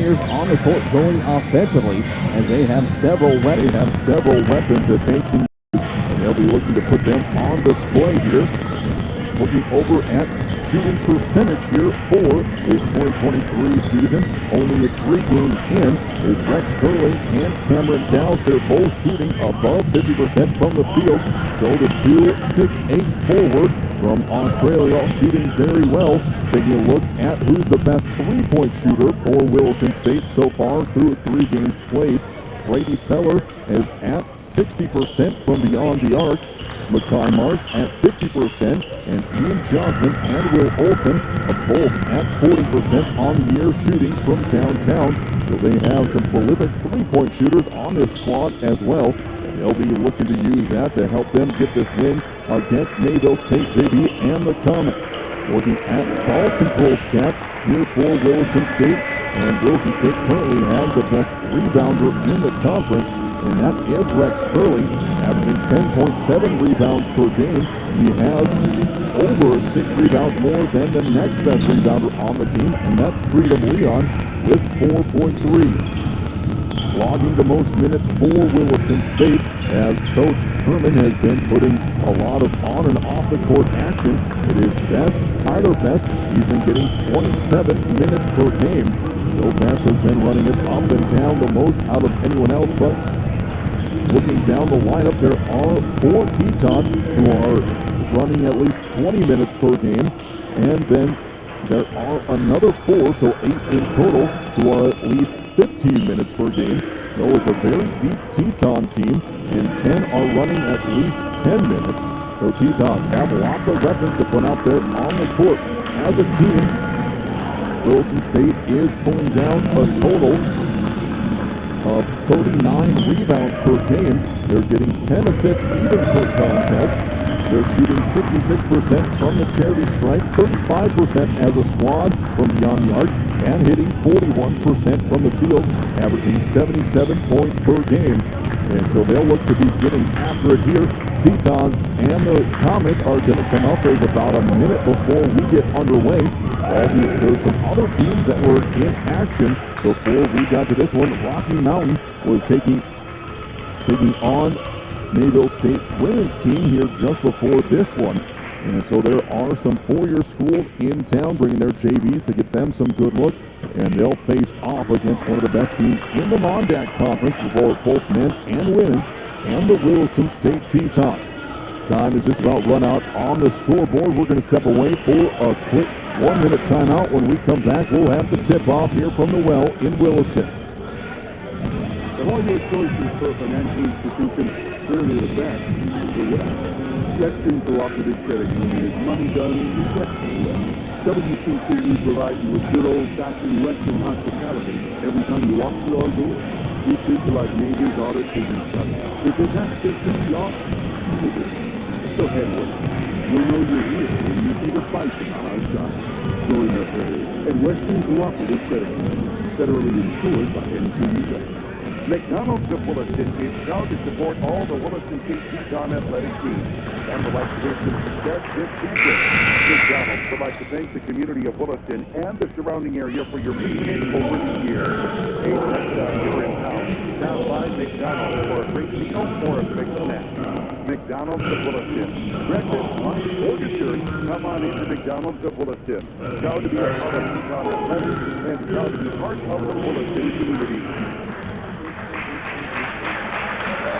players on the court going offensively, as they have several weapons that they can use. And they'll be looking to put them on display here. Looking over at shooting percentage here for this 2023 season. Only 3 games in is Rex Sterling and Cameron Downs. They're both shooting above 50% from the field. So the 2-6-8 forwards from Australia all shooting very well. Taking a look at who's the best three-point shooter for Williston State so far through 3 games played. Brady Feller is at 60% from beyond the arc. Makai Marks at 50%, and Ian Johnson and Will Olson are both at 40% on the year shooting from downtown. So they have some prolific three-point shooters on this squad as well. And they'll be looking to use that to help them get this win against Mayville State JV and the Comets. Looking at ball control stats here for Williston State, and Williston State currently has the best rebounder in the conference, and that is Rex Sterling, averaging 10.7 rebounds per game. He has over 6 rebounds more than the next best rebounder on the team, and that's Freedom Leon with 4.3. Logging the most minutes for Williston State, as Coach Herman has been putting a lot of on and off the court action. It is Tyler Best. He's been getting 27 minutes per game. So Best has been running it up and down the most out of anyone else, but looking down the lineup, there are 4 Tetons who are running at least 20 minutes per game, and then there are another 4, so 8 in total, who are at least 15 minutes per game. So it's a very deep Teton team, and 10 are running at least 10 minutes. So Tetons have lots of weapons to put out there on the court. As a team, Williston State is pulling down a total of 39 rebounds per game. They're getting 10 assists even per contest. They're shooting 66% from the charity stripe, 35% as a squad from beyond the arc, and hitting 41% from the field, averaging 77 points per game. And so they'll look to be getting after it here. Tetons and the Comets are going to come up. There's about a minute before we get underway. There's some other teams that were in action before we got to this one. Rocky Mountain was taking on Mayville State women's team here just before this one. And so there are some 4-year schools in town bringing their JVs to get them some good look. And they'll face off against one of the best teams in the Mondac Conference for both men and women's, and the Williston State Tetons. Time is just about run out on the scoreboard. We're going to step away for a quick 1-minute timeout. When we come back, we'll have the tip-off here from the Well in Williston. All your choices for financial institutions, clearly the best is the West. Western Cooperative Credit Union is money done in Western. WCCU provides you with good old-fashioned Western hospitality every time you walk through our doors. We treat you like neighbors, audit, business partners. If it's not just the office, so head west. You'll know you're here when you see the bison on our side. Join us at Western Cooperative Credit Union, federally insured by NCUA. McDonald's of Williston is proud to support all the Williston State Teton athletic teams and would like to wish them success this season. McDonald's would like to thank the community of Williston and the surrounding area for your patronage over the years. Hey, next time you're in town, stop by McDonald's for a great meal or a quick snack. McDonald's of Williston. Breakfast, lunch, or dessert, come on into McDonald's of Williston. Proud to be a part of Teton athletics and proud to be part of the Williston community.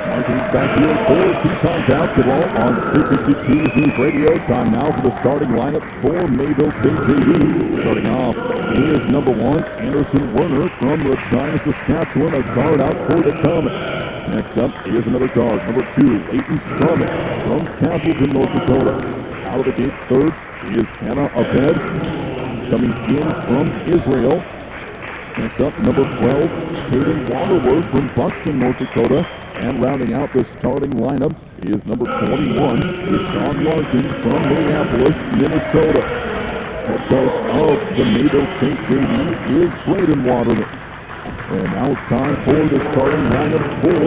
Back here for Teton basketball on 660 Keys News Radio. Time now for the starting lineups for Mayville State JV. Starting off is number 1, Anderson Werner from Regina, Saskatchewan, a guard out for the Comets. Next up is another guard, number 2, Leighton Strummick from Castleton, North Dakota. Out of the gate, third is Hannah Abed coming in from Israel. Next up, number 12, Caden Waterworth from Buxton, North Dakota. And rounding out the starting lineup is number 21, Deshaun Larkin from Minneapolis, Minnesota. Head coach of the Mayville State JV is Braden Waterman. And now it's time for the starting lineup for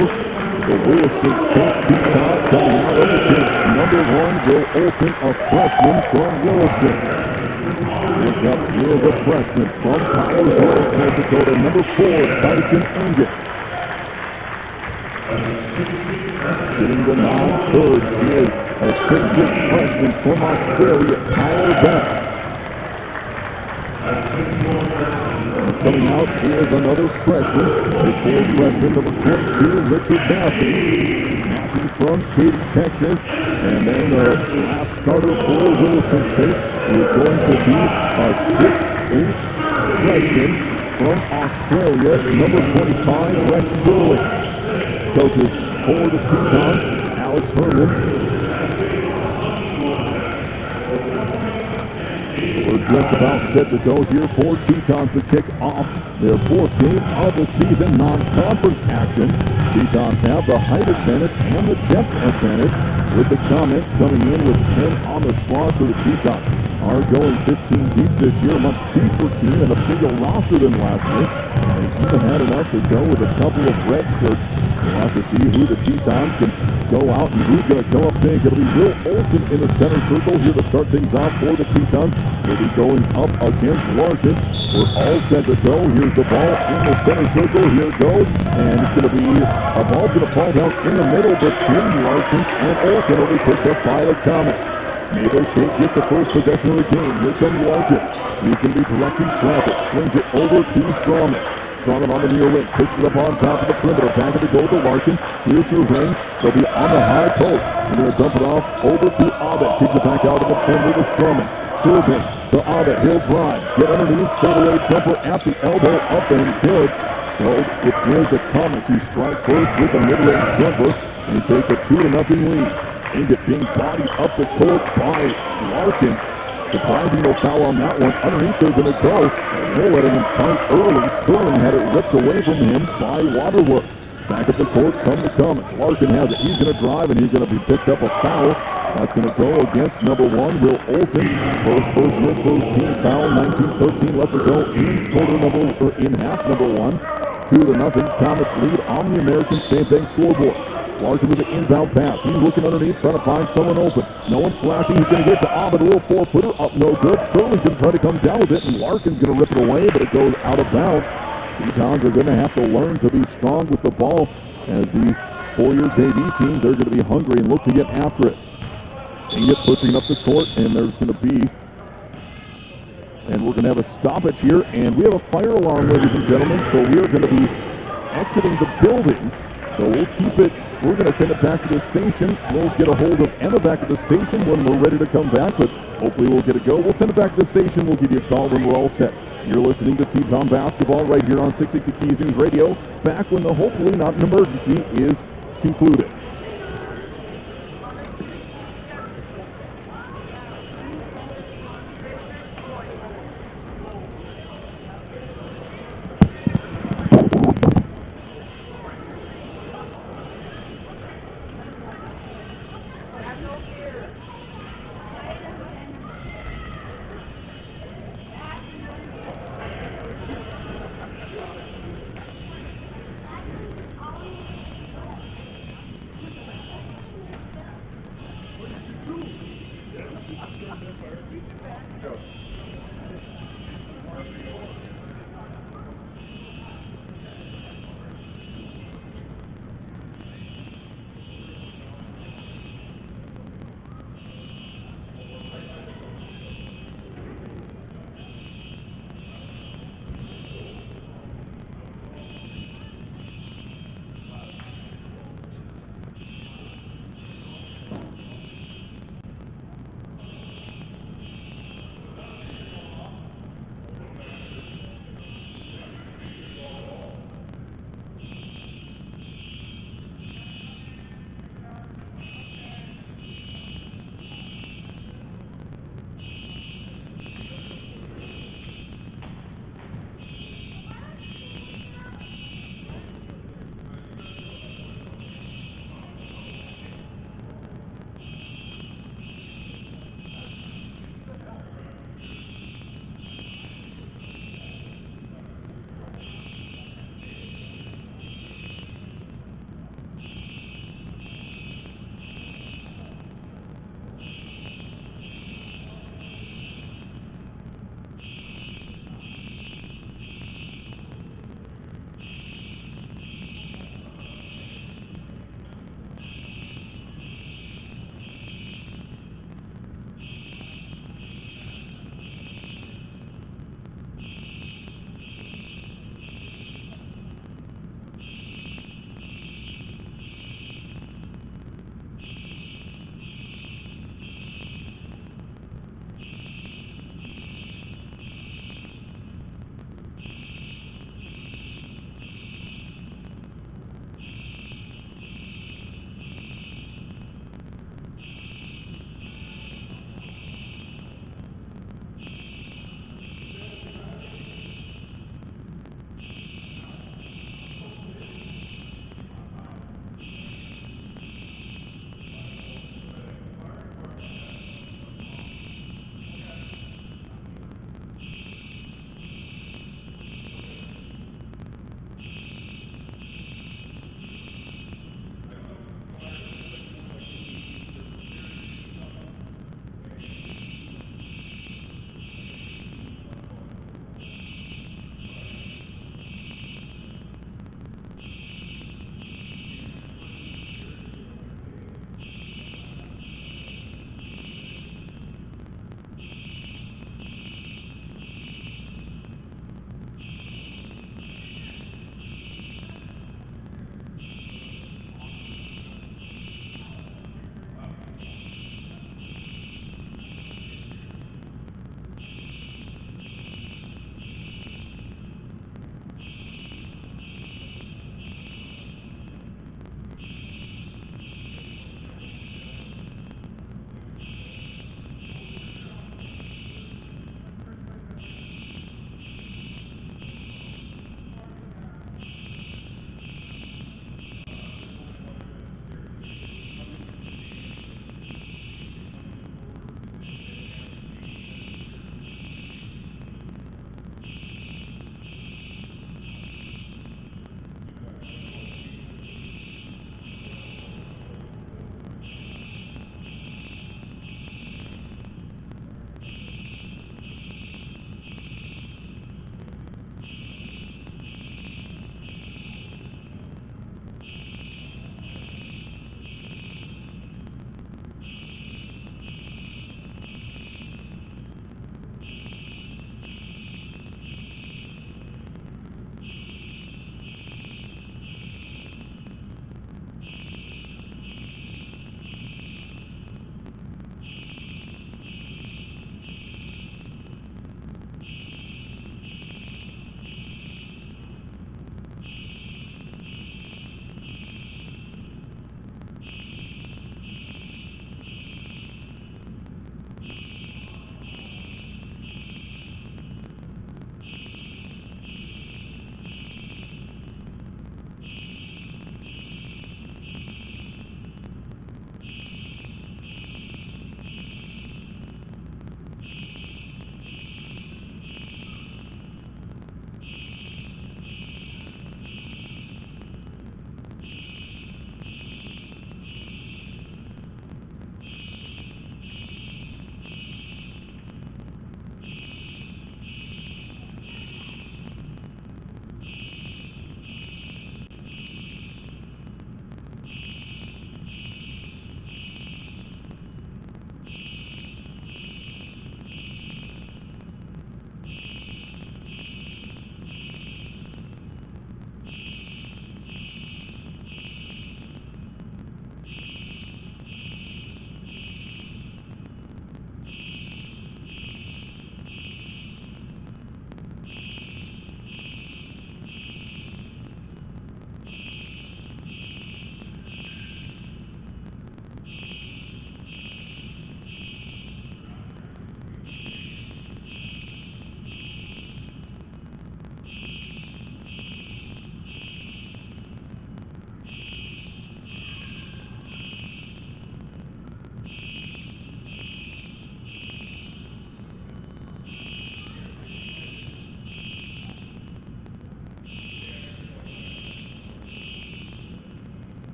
the Williston State Tetons coming out of the bench. Number 1, Will Olson, a freshman from Williston. Next up is a freshman from Powers Lake, North Dakota, number 4, Tyson Inget. Getting the nod third is a 6'6" freshman from Australia, Tyler Best. Coming out is another freshman, 6'4" freshman, number 22, Richard Massey. Massey from Katy, Texas. And then the last starter for Williston State is going to be a 6'8" freshman from Australia, number 25, Rex Sterling. Coaches for the Tetons, Alex Herman. We're just about set to go here for Tetons to kick off their 4th game of the season, non-conference action. Tetons have the height advantage and the depth advantage, with the Comets coming in with 10 on the squad. So the Tetons are going 15 deep this year, much deeper team and a bigger roster than last year. They even had enough to go with a couple of red shirts. We'll have to see who the Tetons can go out and who's going to go up big. It'll be Will Olson in the center circle here to start things off for the Tetons. He'll be going up against Larkin. We're all set to go. Here's the ball in the center circle. Here it goes. And it's going to be, a ball's going to fall down in the middle between Larkin and Olson. It'll be picked up by the Comets. Mayville State gets the first possession of the game. Here comes Larkin. He's going to be directing traffic. Swings it over to Strawman. Strawman on the near wing. Pushes it up on top of the perimeter. Back of the goal to Larkin. Here's Survey. They'll be on the high post. They're going to dump it off over to Abed. Kicks it back out of the perimeter to Strawman. Survey to Abed. He'll drive. Get underneath. Fadeaway jumper at the elbow. Up and good. So it is the Comets who strike first with a mid-range jumper. And take a 2-0 lead. Inget being bodied up the court by Larkin. Surprising no foul on that one. Underneath they're going to go. And they're letting him fight early. Sterling had it ripped away from him by Waterworth. Back up the court come the Comets. Larkin has it. He's going to drive and he's going to be picked up a foul. That's going to go against number 1, Will Olson. First personal, first team foul. 19-13 left to go in half number 1. 2-0. Comets lead on the American State Bank scoreboard. Larkin with an inbound pass. He's looking underneath, trying to find someone open. No one flashing. He's going to get to Abed. A little 4-footer up, no good. Sterling's going to try to come down with it, and Larkin's going to rip it away, but it goes out of bounds. Tetons are going to have to learn to be strong with the ball, as these 4-year JV teams are going to be hungry and look to get after it. Inget pushing up the court, and there's going to be, and we're going to have a stoppage here, and we have a fire alarm, ladies and gentlemen, so we are going to be exiting the building. So we'll keep it, we're going to send it back to the station. We'll get a hold of Emma back at the station when we're ready to come back, but hopefully we'll get it go. We'll send it back to the station. We'll give you a call when we're all set. You're listening to Teton Basketball right here on 660 Keys News Radio, back when the hopefully not an emergency is concluded.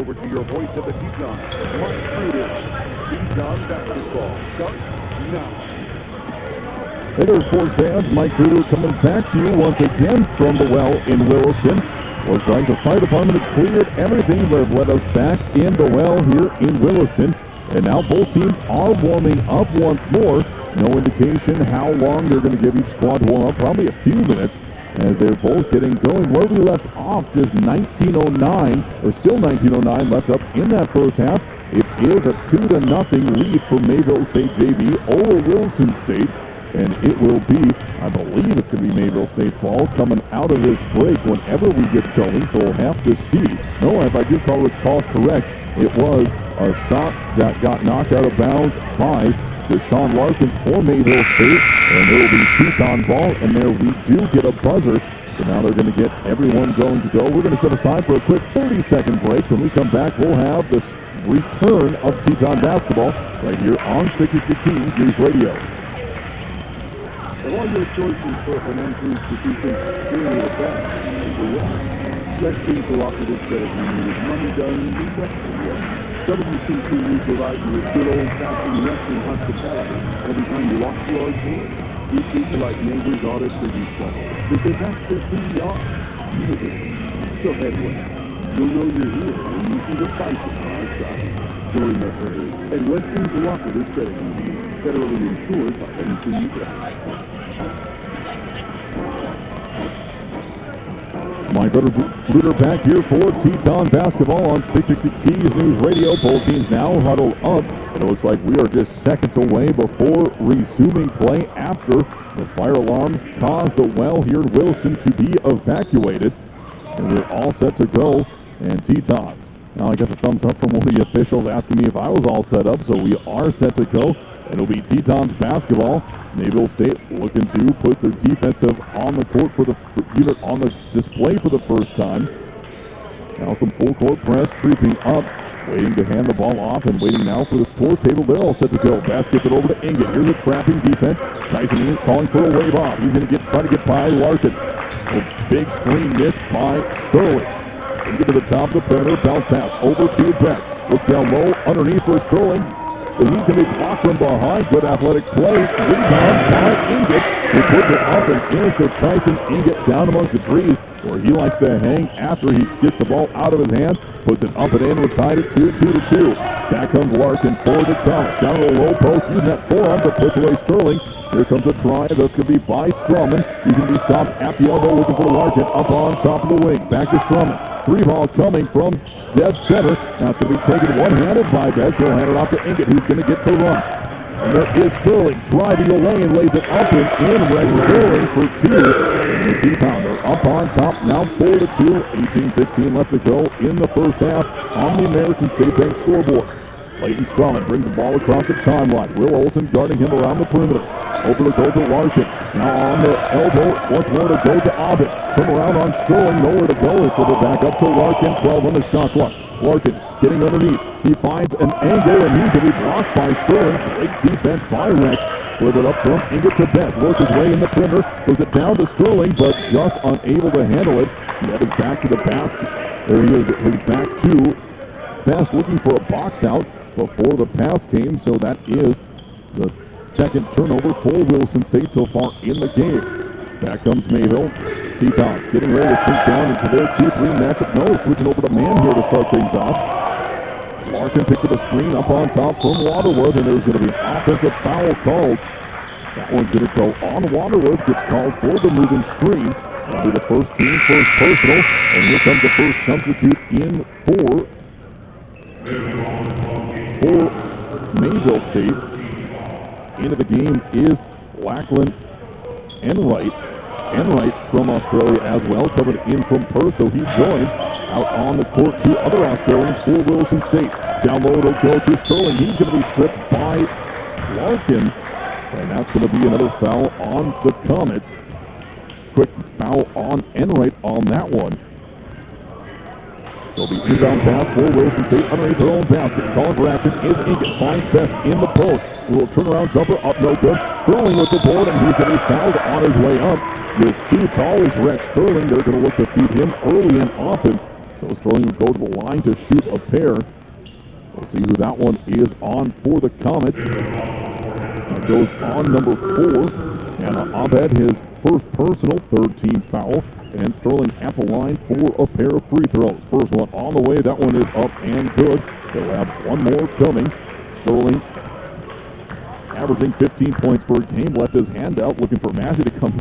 over to your voice of the Tetons, Mike Cruder. Teton basketball starts now. Hey there, sports fans. Mike Cruder coming back to you once again from the well in Williston. Looks like the fire department has cleared everything but have let us back in the well here in Williston. And now both teams are warming up once more. No indication how long they're going to give each squad to warm up. Probably a few minutes as they're both getting going. Where we left off, just 19:09, or still 19:09 left up in that first half. It is a 2-0 lead for Mayville State JV over Williston State. And it will be, I believe it's going to be Mayville State's ball coming out of this break whenever we get going, so we'll have to see. No, if I do recall correct, it was a shot that got knocked out of bounds by Deshaun Larkin for Mayville State, and there will be Teton ball, and there we do get a buzzer. So now they're going to get everyone going to go. We're going to set aside for a quick 30-second break. When we come back, we'll have the return of Teton basketball right here on 660 Keys News Radio. Of all your choices for a financial institution, clearly the best is the West. Western Cooperative Credit Union is money done the Western way. WCC, we provide you with good old-fashioned Western hospitality every time you walk through our doors. We treat you like neighbors ought to treat each other, because that's just who we are. So head west. You'll know you're here when you see the prices on our side. Join the herd at Western Cooperative Credit Union, federally insured by NCUA. Mike Cruder back here for Teton basketball on 660 Keys News Radio. Both teams now huddled up, and it looks like we are just seconds away before resuming play after the fire alarms caused the well here in Williston to be evacuated. And we're all set to go, and Tetons. Now I got the thumbs up from one of the officials asking me if I was all set up, so we are set to go. It'll be Tetons basketball. Mayville State looking to put their defensive on the court for the unit on the display for the first time. Now some full court press creeping up, waiting to hand the ball off and waiting now for the score table. They're all set to go. Bass gets it over to Inget. Here's a trapping defense. Tyson Inget calling for a wave off. He's going to try to get by Larkin. A big screen missed by Sterling. Inget to the top of the perimeter. Bounce pass over to Best. Look down low underneath for Sterling. But he's going to be blocked from behind. Good athletic play. Rebound by Inget, who puts it up and in. So Tyson Inget down amongst the trees, where he likes to hang after he gets the ball out of his hands. Puts it up and in. We're tied at 2-2. Back comes Larkin for the count. Down to the low post. Using that forearm to push away Sterling. Here comes a try. That's going to be by Strumman. He's going to be stopped at the elbow, looking for Larkin up on top of the wing. Back to Strumman. Three ball coming from dead center. Now it's going to be taken one-handed by Bess. He'll hand it off to Inget, who's going to get to run. And there is Sterling driving the lane, lays it up and in. Rex Sterling for two. And the Tetons are up on top now 4-2. 18-16 left to go in the first half on the American State Bank scoreboard. Clayton Strumman brings the ball across the timeline. Will Olsen guarding him around the perimeter. Over to go to Larkin. Now on the elbow. Once more to go to Ovid. Turn around on Sterling. Nowhere to go. It's over back up to Larkin. 12 on the shot clock. Larkin getting underneath. He finds an angle and he's going to be blocked by Sterling. Great defense by Rex. Flip it up from Inget to Best. Works his way in the perimeter. Goes it down to Sterling, but just unable to handle it. He had his back to the basket. There he is. His back to Best, looking for a box out before the pass came. So that is the second turnover for Williston State so far in the game. Back comes Mayville. Tetons getting ready to sink down into their 2-3 matchup. No, switching over to man here to start things off. Larkin picks up a screen up on top from Waterworth, and there's going to be an offensive foul called. That one's going to go on Waterworth. Gets called for the moving screen. That'll be the first team, first personal. And here comes the first substitute in for Mayville State. Into the game is Lackland Enright. Enright from Australia as well, coming in from Perth, so he joins. Out on the court, two other Australians for Williston State. Down low it'll go to Sterling. He's going to be stripped by Larkins, and that's going to be another foul on the Comets. Quick foul on Enright on that one. So the inbound pass for Williston State underneath their own basket. Calling for action is Inget. Finds Best in the post. A little turnaround jumper up, no good. Sterling with the board, and he's going to be fouled on his way up. Just too tall is Rex Sterling. They're going to look to feed him early and often. So Sterling will go to the line to shoot a pair. We'll see who that one is on for the Comets. That goes on number 4. And Abed, his first personal, third team foul. And Sterling at the line for a pair of free throws. First one on the way. That one is up and good. They'll have one more coming. Sterling averaging 15 points per game. Left his hand out, looking for Massey to come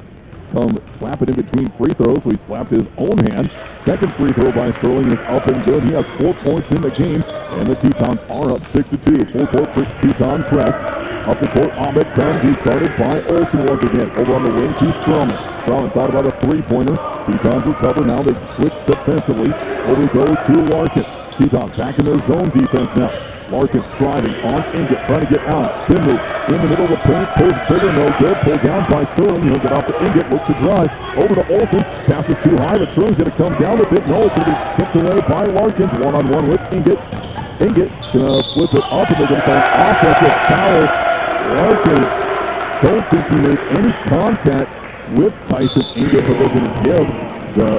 slap it in between free throws, so he slapped his own hand. Second free throw by Sterling is up and good. He has 4 points in the game, and the Tetons are up 6-2. Full-court Teton press. Up the court, Ahmed comes. He's guarded by Olsen once again. Over on the wing to Stroman. Stroman thought about a three-pointer. Tetons recover. Now they switch defensively. Over goes to Larkin. Tetons back in their zone defense now. Larkin's driving on Inget, trying to get out. Spin move in the middle of the paint. Pulls the trigger, no good. Pulled down by Sterling. He'll get off to Inget. Looks to drive. Over to Olsen. Passes too high, but Sterling's going to come down with it. No, it's going to be tipped away by Larkins. One-on-one with Inget. Inget going to flip it up, and they're going to call an offensive foul. Larkins, don't think he made any contact with Tyson Inget, but they're going to give the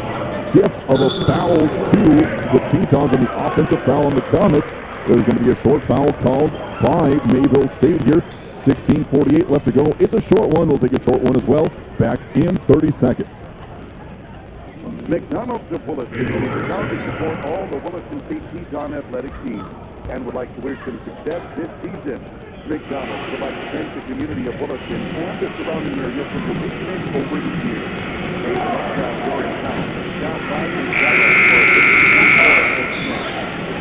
gift of a foul to the Tetons and the offensive foul on the Comets. There's going to be a short foul called by Mayville State here. 16:48 left to go. It's a short one. We'll take a short one as well. Back in 30 seconds. McDonald's of Williston is proud to support all the Williston State Teton athletic teams and would like to wish them success this season. McDonald's would like to thank the community of Williston and the surrounding area for the patronage over the years. They are proud during town. Stop by McDonald's for a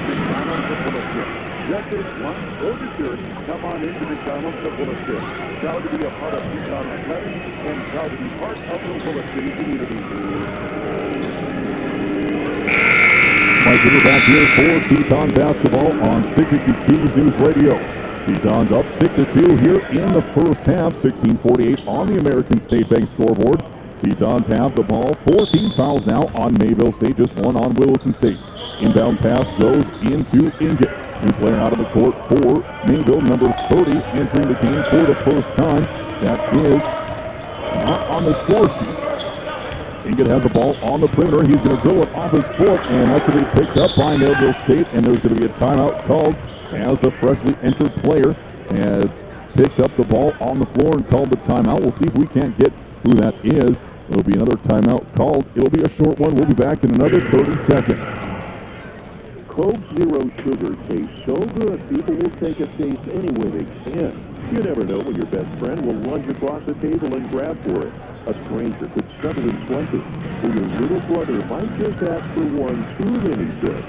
McDonald's of Williston. Breakfast, lunch, or dessert, come on into McDonald's of Williston. Proud to be a part of Teton athletics and proud to be part of the Williston community. Mike, we're back here for Teton basketball on 660 Keys News Radio. Tetons up 6-2 here in the first half. 16:48 on the American State Bank scoreboard. Tetons have the ball. 14 fouls now on Mayville State, just one on Williston State. Inbound pass goes into Inget. New player out of the court for Mayville, number 30, entering the game for the first time. That is not on the score sheet. Inget has the ball on the perimeter. He's going to drill it off his foot, and that's going to be picked up by Mayville State, and there's going to be a timeout called as the freshly entered player and picked up the ball on the floor and called the timeout. We'll see if we can't get who that is. There'll be another timeout called. It'll be a short one. We'll be back in another 30 seconds. Coke Zero Sugar tastes so good, people will take a taste any way they can. You never know when your best friend will lunge across the table and grab for it. A stranger could suddenly swipe it, or your little brother might just ask for one too many sips.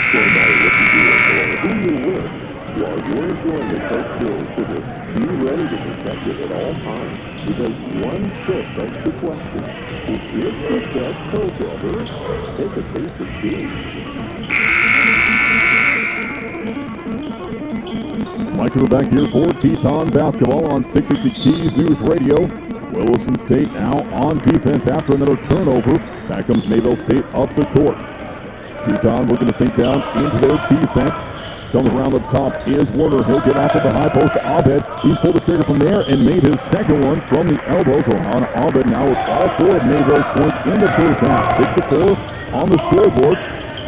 So no matter what you do or who you're with, while you're enjoying the Coke Zero Sugar, be ready to protect it at all times, because one sip begs the question, is this the best Coke ever? Take a taste of tea. Mike, we're back here for Teton basketball on 660 Keys News Radio. Williston State now on defense after another turnover. Back comes Mayville State up the court. Teton looking to sink down into their defense. Comes around the top is Werner. He'll get off at the high post to Abed. He's pulled the trigger from there and made his second one from the elbow. So on Abed now with all 4 of Mayville's points in the first half. 6-4 on the scoreboard.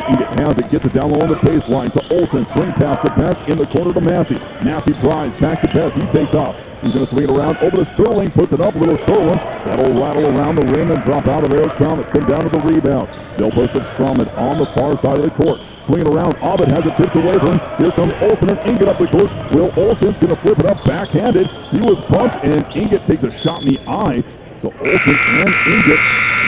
Inget has it, gets it down low on the baseline to Olsen. Swing pass to Bess in the corner to Massey. Massey drives back to Bess. He takes off. He's going to swing it around over to Sterling. Puts it up, a little short one. That'll rattle around the rim and drop out of there. Comets come down to the rebound. They'll post up Stroman on the far side of the court. Swing it around. Abed has it tipped away from him. Here comes Olsen and Inget up the court. Will Olsen's going to flip it up backhanded. He was bumped and Inget takes a shot in the eye. So Olsen and Inget,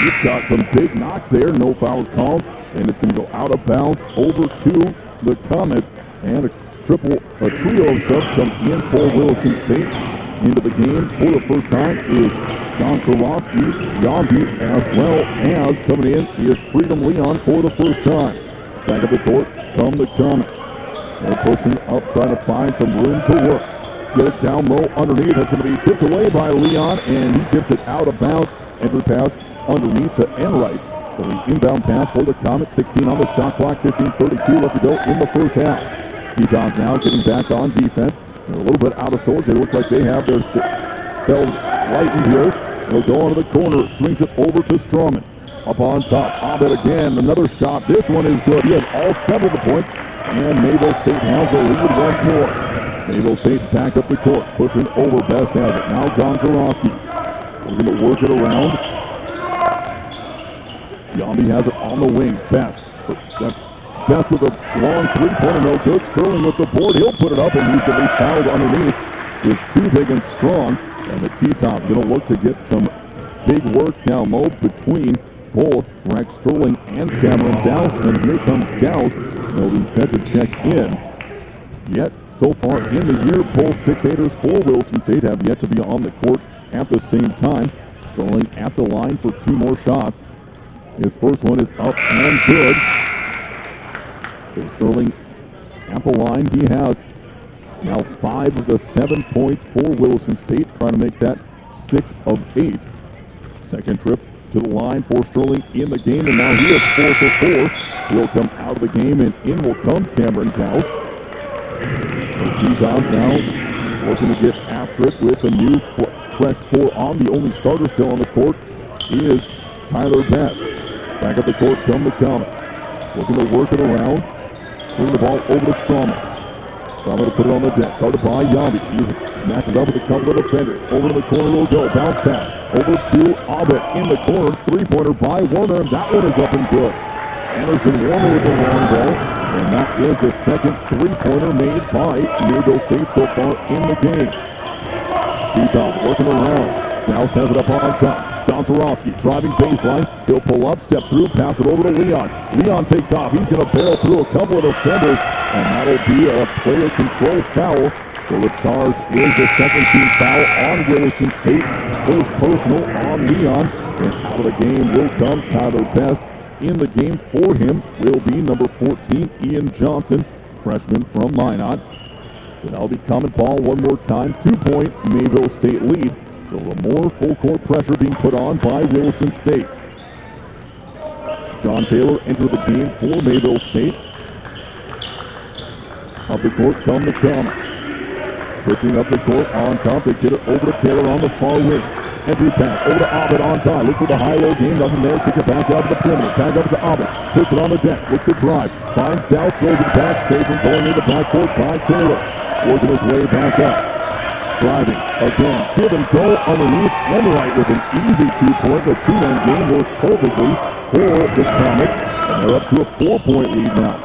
he's got some big knocks there. No fouls called. And it's going to go out of bounds over to the Comets. And a trio of subs come in for Williston State. Into the game for the first time is John Sorowski, Yambi, as well as coming in is Freedom Leon for the first time. Back of the court come the Comets. They're pushing up, trying to find some room to work. Get it down low underneath. It's going to be tipped away by Leon, and he tips it out of bounds. Entry pass underneath to Enright. So the inbound pass for the Comets. 16 on the shot clock. 15:32 left to go in the first half. Tetons now getting back on defense. They're a little bit out of sorts. They look like they have themselves lightened here. They'll go onto the corner. Swings it over to Stroman. Up on top, Abed again, another shot. This one is good. He has all 7 of the points, and Mayville State has the lead once more. Mayville State back up the court, pushing over. Best has it. Now Gonzarowski. We're going to work it around. Yambi has it on the wing. Best. That's Best with a long three-pointer, no good. Sterling with the board. He'll put it up, and he's going to be fouled underneath. Is too big and strong, and the Tetons going to look to get some big work down low between both Rex Sterling and Cameron Dowse. And here comes Dowse. They'll be set to check in. Yet, so far in the year, both 6-8ers for Williston State have yet to be on the court at the same time. Sterling at the line for 2 more shots. His first one is up and good. So Sterling at the line. He has now 5 of the 7 points for Williston State, trying to make that 6 of 8. Second trip to the line for Sterling in the game, and now he is 4 for 4. He'll come out of the game, and in will come Cameron Dowse. The Tetons now looking to get after it with a new fresh 4 on. The only starter still on the court is Tyler Best. Back up the court come the Comets. Looking to work it around. Swing the ball over to Strawman. Strawman to put it on the deck. Guarded by Yambi. He matches up with a couple of defenders. Over to the corner will go. Bounce pass. Over to Abed in the corner. Three-pointer by Warner. And that one is up and good. Anderson Warner with the long ball. And that is the second three-pointer made by Mayville State so far in the game. Tetons working around. Dowse has it up on top. Gonzarowski driving baseline. He'll pull up, step through, pass it over to Leon. Leon takes off. He's going to barrel through a couple of defenders, and that'll be a player control foul. So the charge is the second team foul on Williston State. First personal on Leon. And out of the game will come Tyler Best. In the game for him will be number 14, Ian Johnson, freshman from Minot. And that'll be Comet ball one more time. 2-point Mayville State lead. So a more full-court pressure being put on by Williston State. John Taylor entered the game for Mayville State. Up the court come the Comets. Pushing up the court on top. They get it over to Taylor on the far wing. Entry pass over to Abed on time. Look for the high-low game. Nothing there. Kick it back out to the perimeter. Back up to Abed. Puts it on the deck. Looks to drive. Finds Dowse. Throws it back. Safe from going into the backcourt by Taylor. Working his way back up. Driving again, give and go underneath Enright with an easy 2-point. The 2-man game works perfectly for the Comets, and they're up to a 4-point lead now.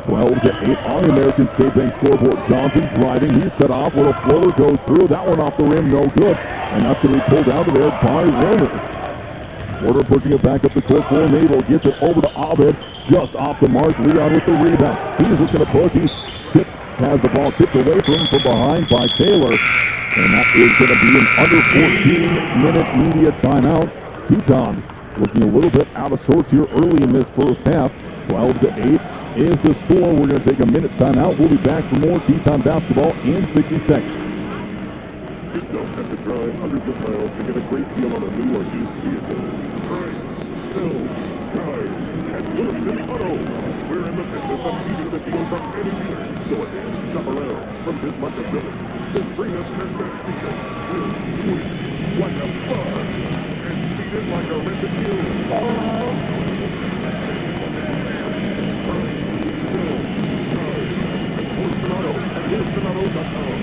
12-8 on the American State Bank scoreboard. Johnson driving, he's cut off when a floater goes through. That one off the rim, no good, and that's going to be pulled out of there by Warner. Warner pushing it back up the court for Mayville, gets it over to Abed, just off the mark. Leon with the rebound. He's looking to push. Has the ball tipped away from him from behind by Taylor. And that is going to be an under 14-minute media timeout. Tetons looking a little bit out of sorts here early in this first half. 12-8 is the score. We're going to take a minute timeout. We'll be back for more Teton basketball in 60 seconds. You don't have to drive hundreds of miles to get a great deal on a new or used vehicle. Drive, sell, drive, and Williston Auto. We're in the business of keeping the deals on any dealer. Go ahead, shop around. From this month of Billy, just bring us an investigation. We'll see what a fun, and treat it like a rented deal. Williston Auto at WillistonAuto.com.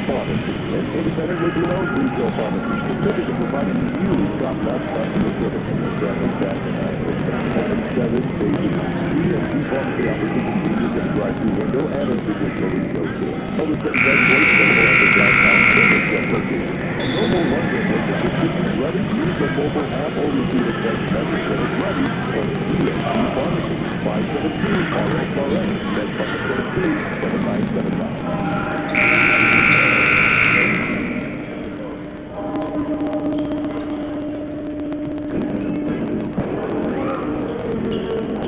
Pharmacy, an independent regional retail pharmacy, committed to providing you top-notch customer service in the Traveling Fashion Hospital. Open 7 days. ESP Pharmacy offers a convenience and drive-through window and a traditional retail store. Other certain reservations available at the downtown service center location. A normal London is the distribution ready. Use the mobile app or receive a text message when it's ready from ESP Pharmacy. 572-RXRX. That's 572-7979.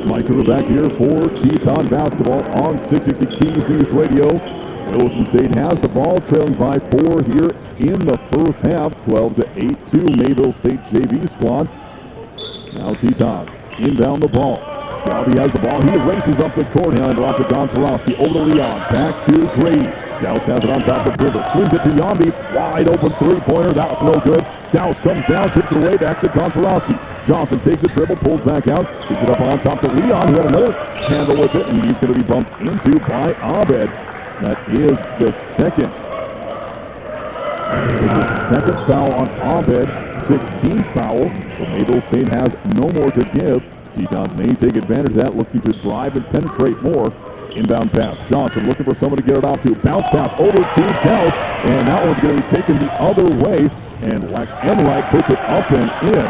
Mike Hoover back here for Teton basketball on 660 Keys News Radio. Williston State has the ball, trailing by 4 here in the first half. 12-8 to Mayville State JV squad. Now Tetons inbound the ball. Robbie has the ball. He races up the court. Hand off to Gonzarowski. Over to Leon. Back to Grady. Douse has it on top of the dribble. Swings it to Yambi. Wide open three-pointer. That's no good. Douse comes down, tips it away back to Kontarowski. Johnson takes a dribble, pulls back out, picks it up on top to Leon, who had another handle with it, and he's going to be bumped into by Abed. That is the second. The second foul on Abed, 16th foul. So Mayville State has no more to give. Tetons may take advantage of that, looking to drive and penetrate more. Inbound pass. Johnson looking for someone to get it off to. Bounce pass over to Douse, and that one's going to be taken the other way. And Enright puts it up and in.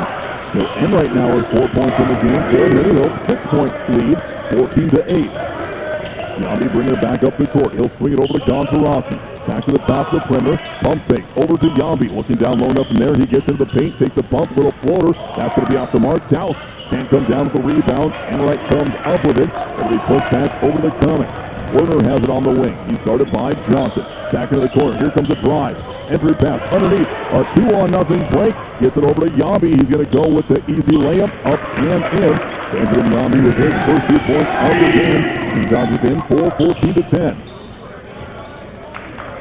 So Enright now with 4 points in the game. For Mayville, 6-point lead, 14-8. Yambi bringing it back up the court. He'll swing it over to Kontarowski. Back to the top of the perimeter. Pump fake over to Yambi. Looking down low enough from there. He gets into the paint, takes a bump, little floater. That's going to be off the mark. Douse can't come down with the rebound. Enright comes up with it. It'll be pushed back over the Comics. Werner has it on the wing. He's guarded by Johnson. Back into the corner. Here comes a drive. Entry pass underneath. A 2-on-0 break. Gets it over to Yambi. He's going to go with the easy layup. Up and in. Benjamin Yambi with his first 2 points of the game. Tetons within 14-10.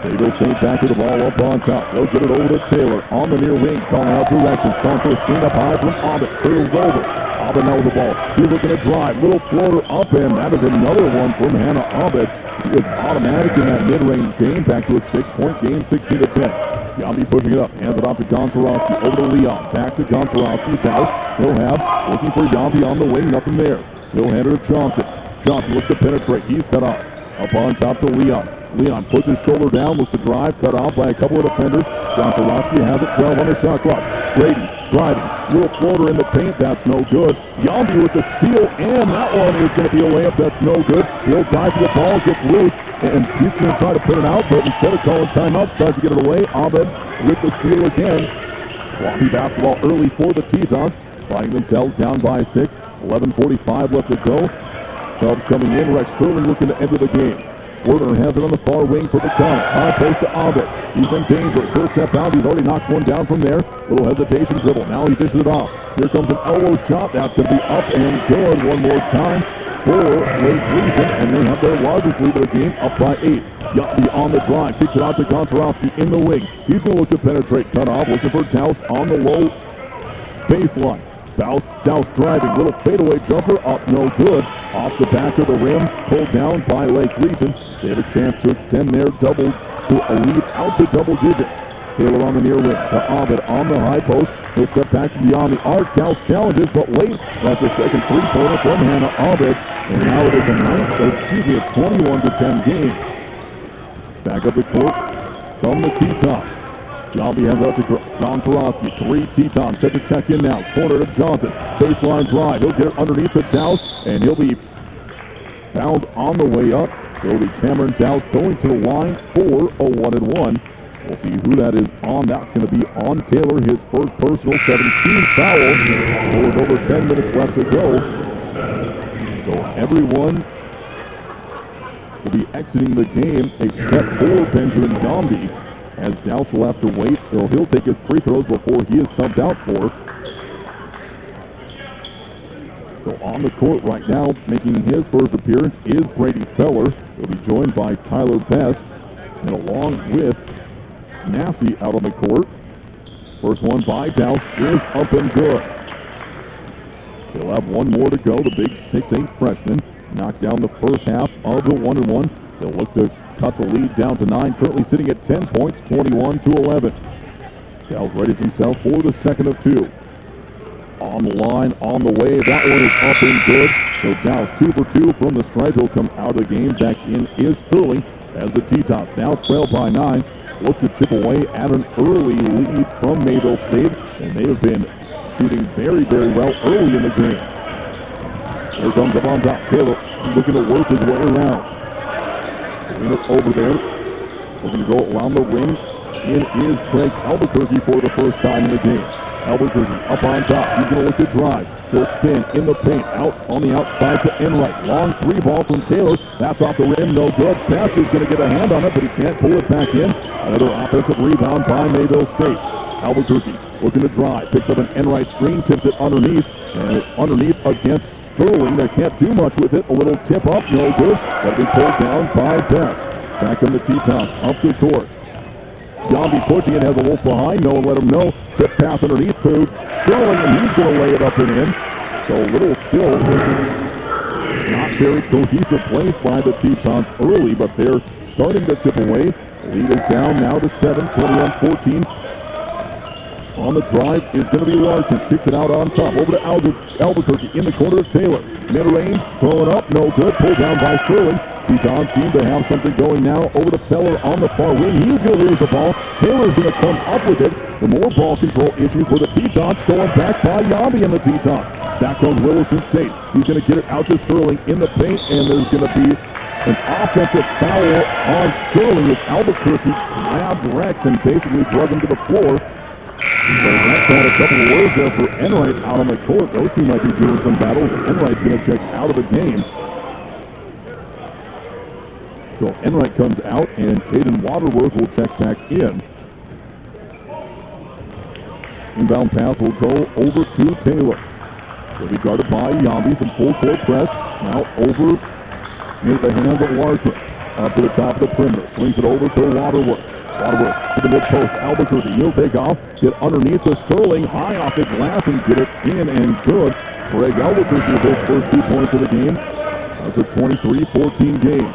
Mayville State back to the ball up on top. They'll get it over to Taylor on the near wing, calling out directions. Calling for a screen up high from Abed. Curls over. Abed now with the ball. He's looking to drive. Little floater up, and that is another one from Hannah Abed. He is automatic in that mid-range game. Back to a 6-point game, 16-10. Yambi pushing it up. Hands it off to Kontarowski. Over to Leon. Back to Kontarowski. Douse. He'll have. Looking for Yambi on the wing. Nothing there. He'll hand it to Johnson. Johnson looks to penetrate. He's cut off. Up on top to Leon. Leon puts his shoulder down, looks to drive, cut off by a couple of defenders. Kontarowski has it, 12 on the shot clock. Brady driving, little floater in the paint, that's no good. Yambi with the steal, and that one is going to be a layup, that's no good. He'll dive for the ball, gets loose, and he's going to try to put it out, but instead of calling timeout, tries to get it away. Abed with the steal again. Sloppy basketball early for the Tetons, finding themselves down by 6. 11:45 left to go. Subs coming in, Rex Sterling looking to enter the game. Werner has it on the far wing for the Comics. High post to Abed. He's been dangerous. He'll step out. He's already knocked one down from there. Little hesitation dribble. Now he dishes it off. Here comes an elbow shot. That's going to be up and good one more time for Lake Region. And they have their largest lead of the game, up by 8. Yambi on the drive. Kicks it out to Kontarowski in the wing. He's going to look to penetrate. Cut off. Looking for Douse on the low baseline. Douse driving, little fadeaway jumper, up no good. Off the back of the rim, pulled down by Lake Region. They have a chance to extend their double to a lead out to double digits. Taylor on the near wing, to Abed on the high post. He'll step back beyond the arc. Douse challenges, but late. That's a second three-pointer from Hannah Abed. And now it is a 21-10 game. Back up the court from the Tetons. Yambi has out to Kontarowski. 3 Tetons set to check in now. Corner to Johnson. Baseline drive. He'll get it underneath the Douse, and he'll be found on the way up. So it'll be Cameron Douse going to the line for a 1-and-1. We'll see who that is on. That's going to be on Taylor, his first personal 17th foul. With over 10 minutes left to go. So everyone will be exiting the game except for Benjamin Yambi, as Douse will have to wait. He'll take his free throws before he is subbed out for. So on the court right now, making his first appearance, is Brady Feller. He'll be joined by Tyler Best, and along with Massey out on the court. First one by Douse is up and good. He'll have one more to go. The big 6'8 freshman knocked down the first half of the 1-and-1. They'll look to cut the lead down to 9, currently sitting at 10 points, 21-11. Douse readies himself for the second of 2. On the line, on the way, that one is up and good. So Douse 2 for 2 from the stripe. He'll come out of the game. Back in is Sterling as the Tetons now trail by 9. Look to chip away at an early lead from Mayville State, and they have been shooting very, very well early in the game. Here comes up on top. Taylor looking to work his way around. Serena over there, looking to go around the ring. In is Craig Albuquerque for the first time in the game. Albuquerque up on top. He's going to look to drive. He'll spin in the paint. Out on the outside to Enright. Long 3 ball from Taylor. That's off the rim. No good. Pastor's going to get a hand on it, but he can't pull it back in. Another offensive rebound by Mayville State. Albuquerque looking to drive. Picks up an Enright screen. Tips it underneath. And underneath against Sterling. They can't do much with it. A little tip up. No good. That'll be pulled down by Best. Back on the Tetons, up the court. Yambi pushing it, has a wolf behind. No one let him know. Tip pass underneath to Sterling, and he's going to lay it up and in. So a little still not very cohesive play by the Tetons early, but they're starting to chip away. Lead is down now to 7, 21-14. On the drive is going to be Larkin. Kicks it out on top. Over to Albuquerque in the corner of Taylor. Mid-range, throwing up, no good. Pulled down by Sterling. Tetons seem to have something going now. Over to Feller on the far wing. He's going to lose the ball. Taylor's going to come up with it. The more ball control issues for the Tetons. Stolen back by Yambi and the Tetons. Back comes Williston State. He's going to get it out to Sterling in the paint, and there's going to be an offensive foul on Sterling as Albuquerque grabbed Rex and basically drug him to the floor. So Rex had a couple of words there for Enright out on the court. Those two might be doing some battles. Enright's going to check out of the game. So Enright comes out, and Caden Waterworth will check back in. Inbound pass will go over to Taylor. Will be guarded by Yambi. Some full court press. Now over into the hands of Larkin. Up to the top of the perimeter. Swings it over to Waterworth. Waterworth to the mid-post. Albuquerque, he'll take off. Get underneath to Sterling. High off the glass and get it in and good. Greg Albuquerque with his first 2 points of the game. That's a 23-14 game.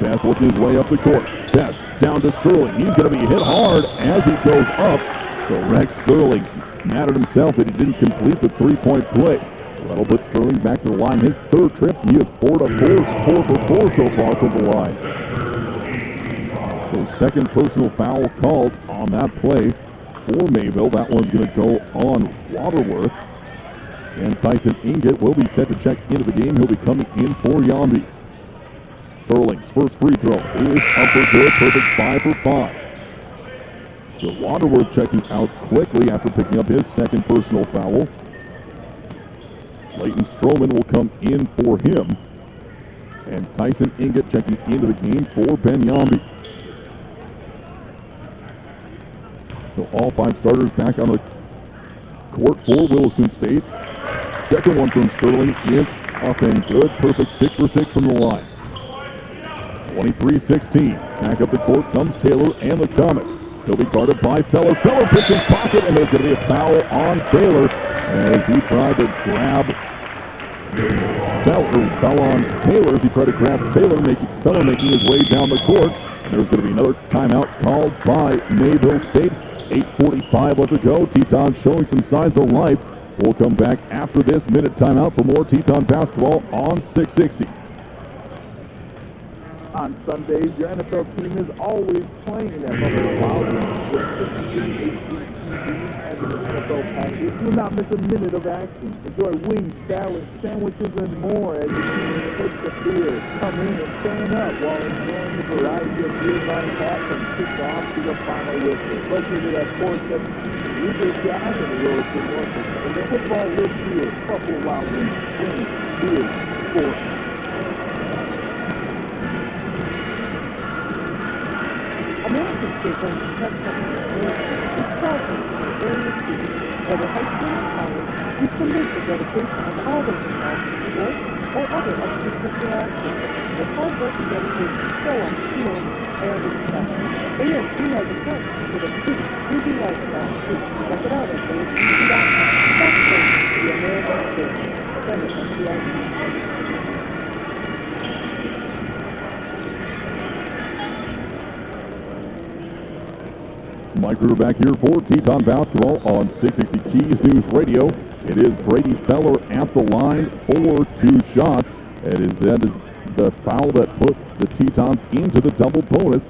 Pass working his way up the court. Pass down to Sterling. He's going to be hit hard as he goes up. So Rex Sterling mad at himself that he didn't complete the 3-point play. That'll put Sterling back to the line. His third trip, he is 4 for 4 so far from the line. So second personal foul called on that play for Mayville. That one's going to go on Waterworth. And Tyson Inget will be set to check into the game. He'll be coming in for Yambi. Sterling's first free throw is up for good. Perfect 5 for 5. So Waterworth checking out quickly after picking up his second personal foul. Leighton Stroman will come in for him. And Tyson Inget checking into the game for Ben Yambi. So all 5 starters back on the court for Williston State. Second one from Sterling is up and good. Perfect 6 for 6 from the line. 23-16. Back up the court comes Taylor and the Comet. He'll be guarded by Feller. Feller picks his pocket, and there's going to be a foul on Taylor as he tried to grab Feller. Fell on Taylor as he tried to grab Taylor, Feller making his way down the court. And there's going to be another timeout called by Mayville State. 8:45 left to go. Tetons showing some signs of life. We'll come back after this minute timeout for more Teton basketball on 660. On Sundays, your NFL team is always playing at Buffalo Wild Wings with 53 and the NFL package. You'll not miss a minute of action. Enjoy wings, salads, sandwiches, and more as your team takes the field. Come in and stand up while enjoying the variety of beers on tap from kickoff to the final whistle. Located at 417 Regal Drive in the Williston, Norfolk. And the football lives here. Buffalo Wild Wings, beers, sports. American State Bank has something to do with various cities, whether high school or college, you salute the dedication of all those involved in sports or other extracurricular activities. The hard work and dedication show on the field and in session. ASU has a sense for the big, busy lifestyle too. Check it out at ASU.com. That's the American State. Send it on CIC. Mike Ruder back here for Teton basketball on 660 Keys News Radio. It is Brady Feller at the line for 2 shots. That is the foul that put the Tetons into the double bonus.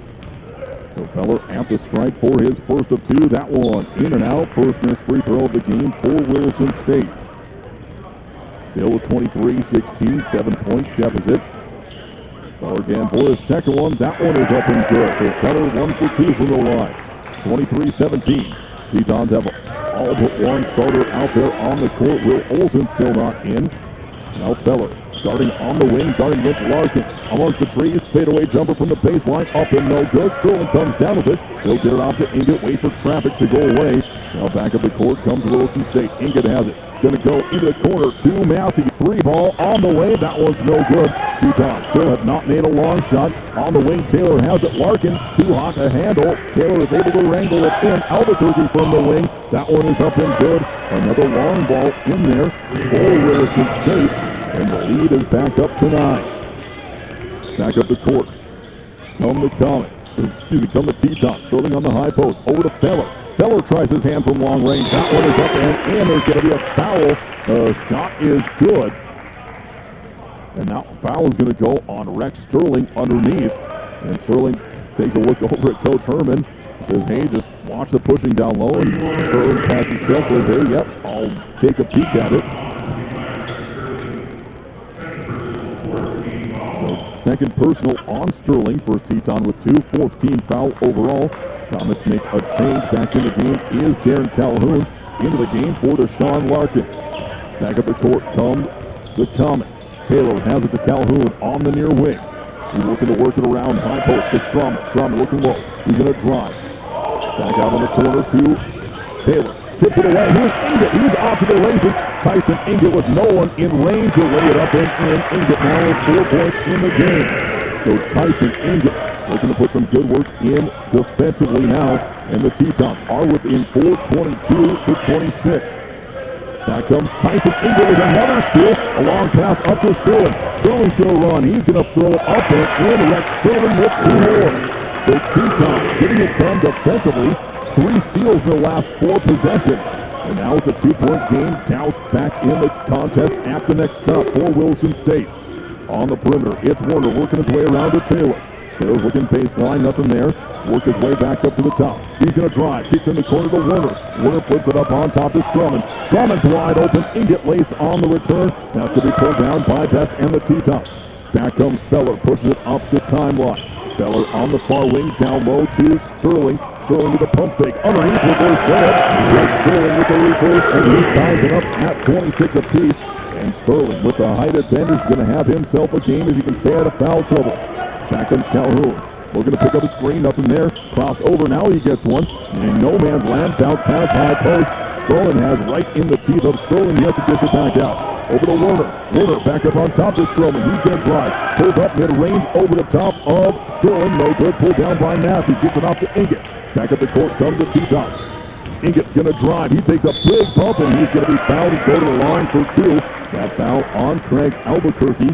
So Feller at the stripe for his first of 2. That one in and out. First missed free throw of the game for Williston State. Still a 23-16, 7-point deficit. Feller again for his second one. That one is up and good. So Feller 1 for 2 from the line. 23-17. Tetons have all but one starter out there on the court. Will Olsen still not in. Now Feller Starting on the wing, guarding against Larkins. Amongst the trees, fadeaway jumper from the baseline, up and no good. Sterling comes down with it. He'll get it off to Inget, wait for traffic to go away. Now back up the court comes Williston State. Inget has it. Gonna go into the corner to Massey. 3-ball on the way. That one's no good. Teton still have not made a long shot. On the wing, Taylor has it. Larkins too hot to handle. Taylor is able to wrangle it in. Albuquerque from the wing. That one is up and good. Another long ball in there for Williston State. And the lead is back up to 9. Back up the court. Come the Comets. Come the Tetons. Sterling on the high post. Over to Feller. Feller tries his hand from long range. That one is up and in. There's going to be a foul. The shot is good. And now foul is going to go on Rex Sterling underneath. And Sterling takes a look over at Coach Herman. Says, hey, just watch the pushing down low. And Sterling passes chest. Says, hey, yep, I'll take a peek at it. Second personal on Sterling. First Teton with 2. Fourth team foul overall. Comets make a change. Back in the game is Darren Calhoun. Into the game for Deshaun Larkins. Back up the court come the Comets. Taylor has it to Calhoun on the near wing. He's looking to work it around high post to Strauman. Strauman looking low. He's going to drive. Back out on the corner to Taylor. Tips it away. Here's Inget. He's off to the races. Tyson Inget with no one in range to lay it up and in. Inget now with 4 points in the game. So Tyson Inget looking to put some good work in defensively now. And the Tetons are within 4, 22 to 26. Back comes Tyson Inget with another steal. A long pass up to Sterling. Sterling's going to run. He's going to throw it up and in. Rex Sterling with 2 more. So Tetons getting it done defensively. 3 steals in the last 4 possessions. And now it's a 2-point game. Douse back in the contest at the next stop for Williston State. On the perimeter, it's Warner working his way around to Taylor. Taylor's looking baseline, nothing there. Work his way back up to the top. He's going to drive. Kicks in the corner to Warner. Warner flips it up on top to Strauman. Strauman's wide open. Inget lace on the return. That's to be pulled down by Best and the Tetons. Back comes Feller. Pushes it up the timeline. Feller on the far wing, down low to Sterling. Sterling with a pump fake. Underneath reverse layup. Rex Sterling with the reverse, and he ties it up at 26 apiece. And Sterling with the height advantage is going to have himself a game if he can stay out of foul trouble. Back comes Calhoun. Looking to pick up a screen, nothing there. Cross over, now he gets one. And no man's land, bounce pass, high post. Sterling has right in the teeth of Sterling. He has to dish it back out. Over to Warner. Warner back up on top to Sterling. He's going to drive. Pulls up mid-range over the top of Sterling. No good. Pulled down by Massey. Gets it off to Inget. Back up the court comes the Tetons. Inget going to drive. He takes a big bump and he's going to be fouled and go to the line for 2. That foul on Craig Albuquerque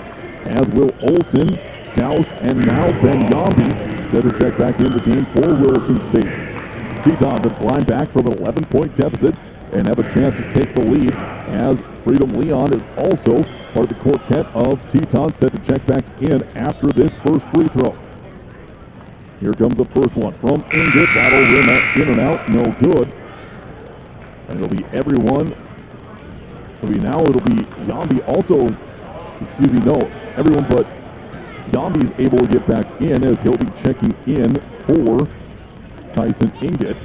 as Will Olson, Douse, and now Ben Yombi set to check back in the game for Williston State. Tetons have climbed back from an 11-point deficit and have a chance to take the lead as Freedom Leon is also part of the quartet of Tetons set to check back in after this first free throw. Here comes the first one from Inget. That'll rim in and out, no good. And it'll be everyone. It'll be Yombi also, everyone but Yombi's able to get back in as he'll be checking in for Tyson Inget.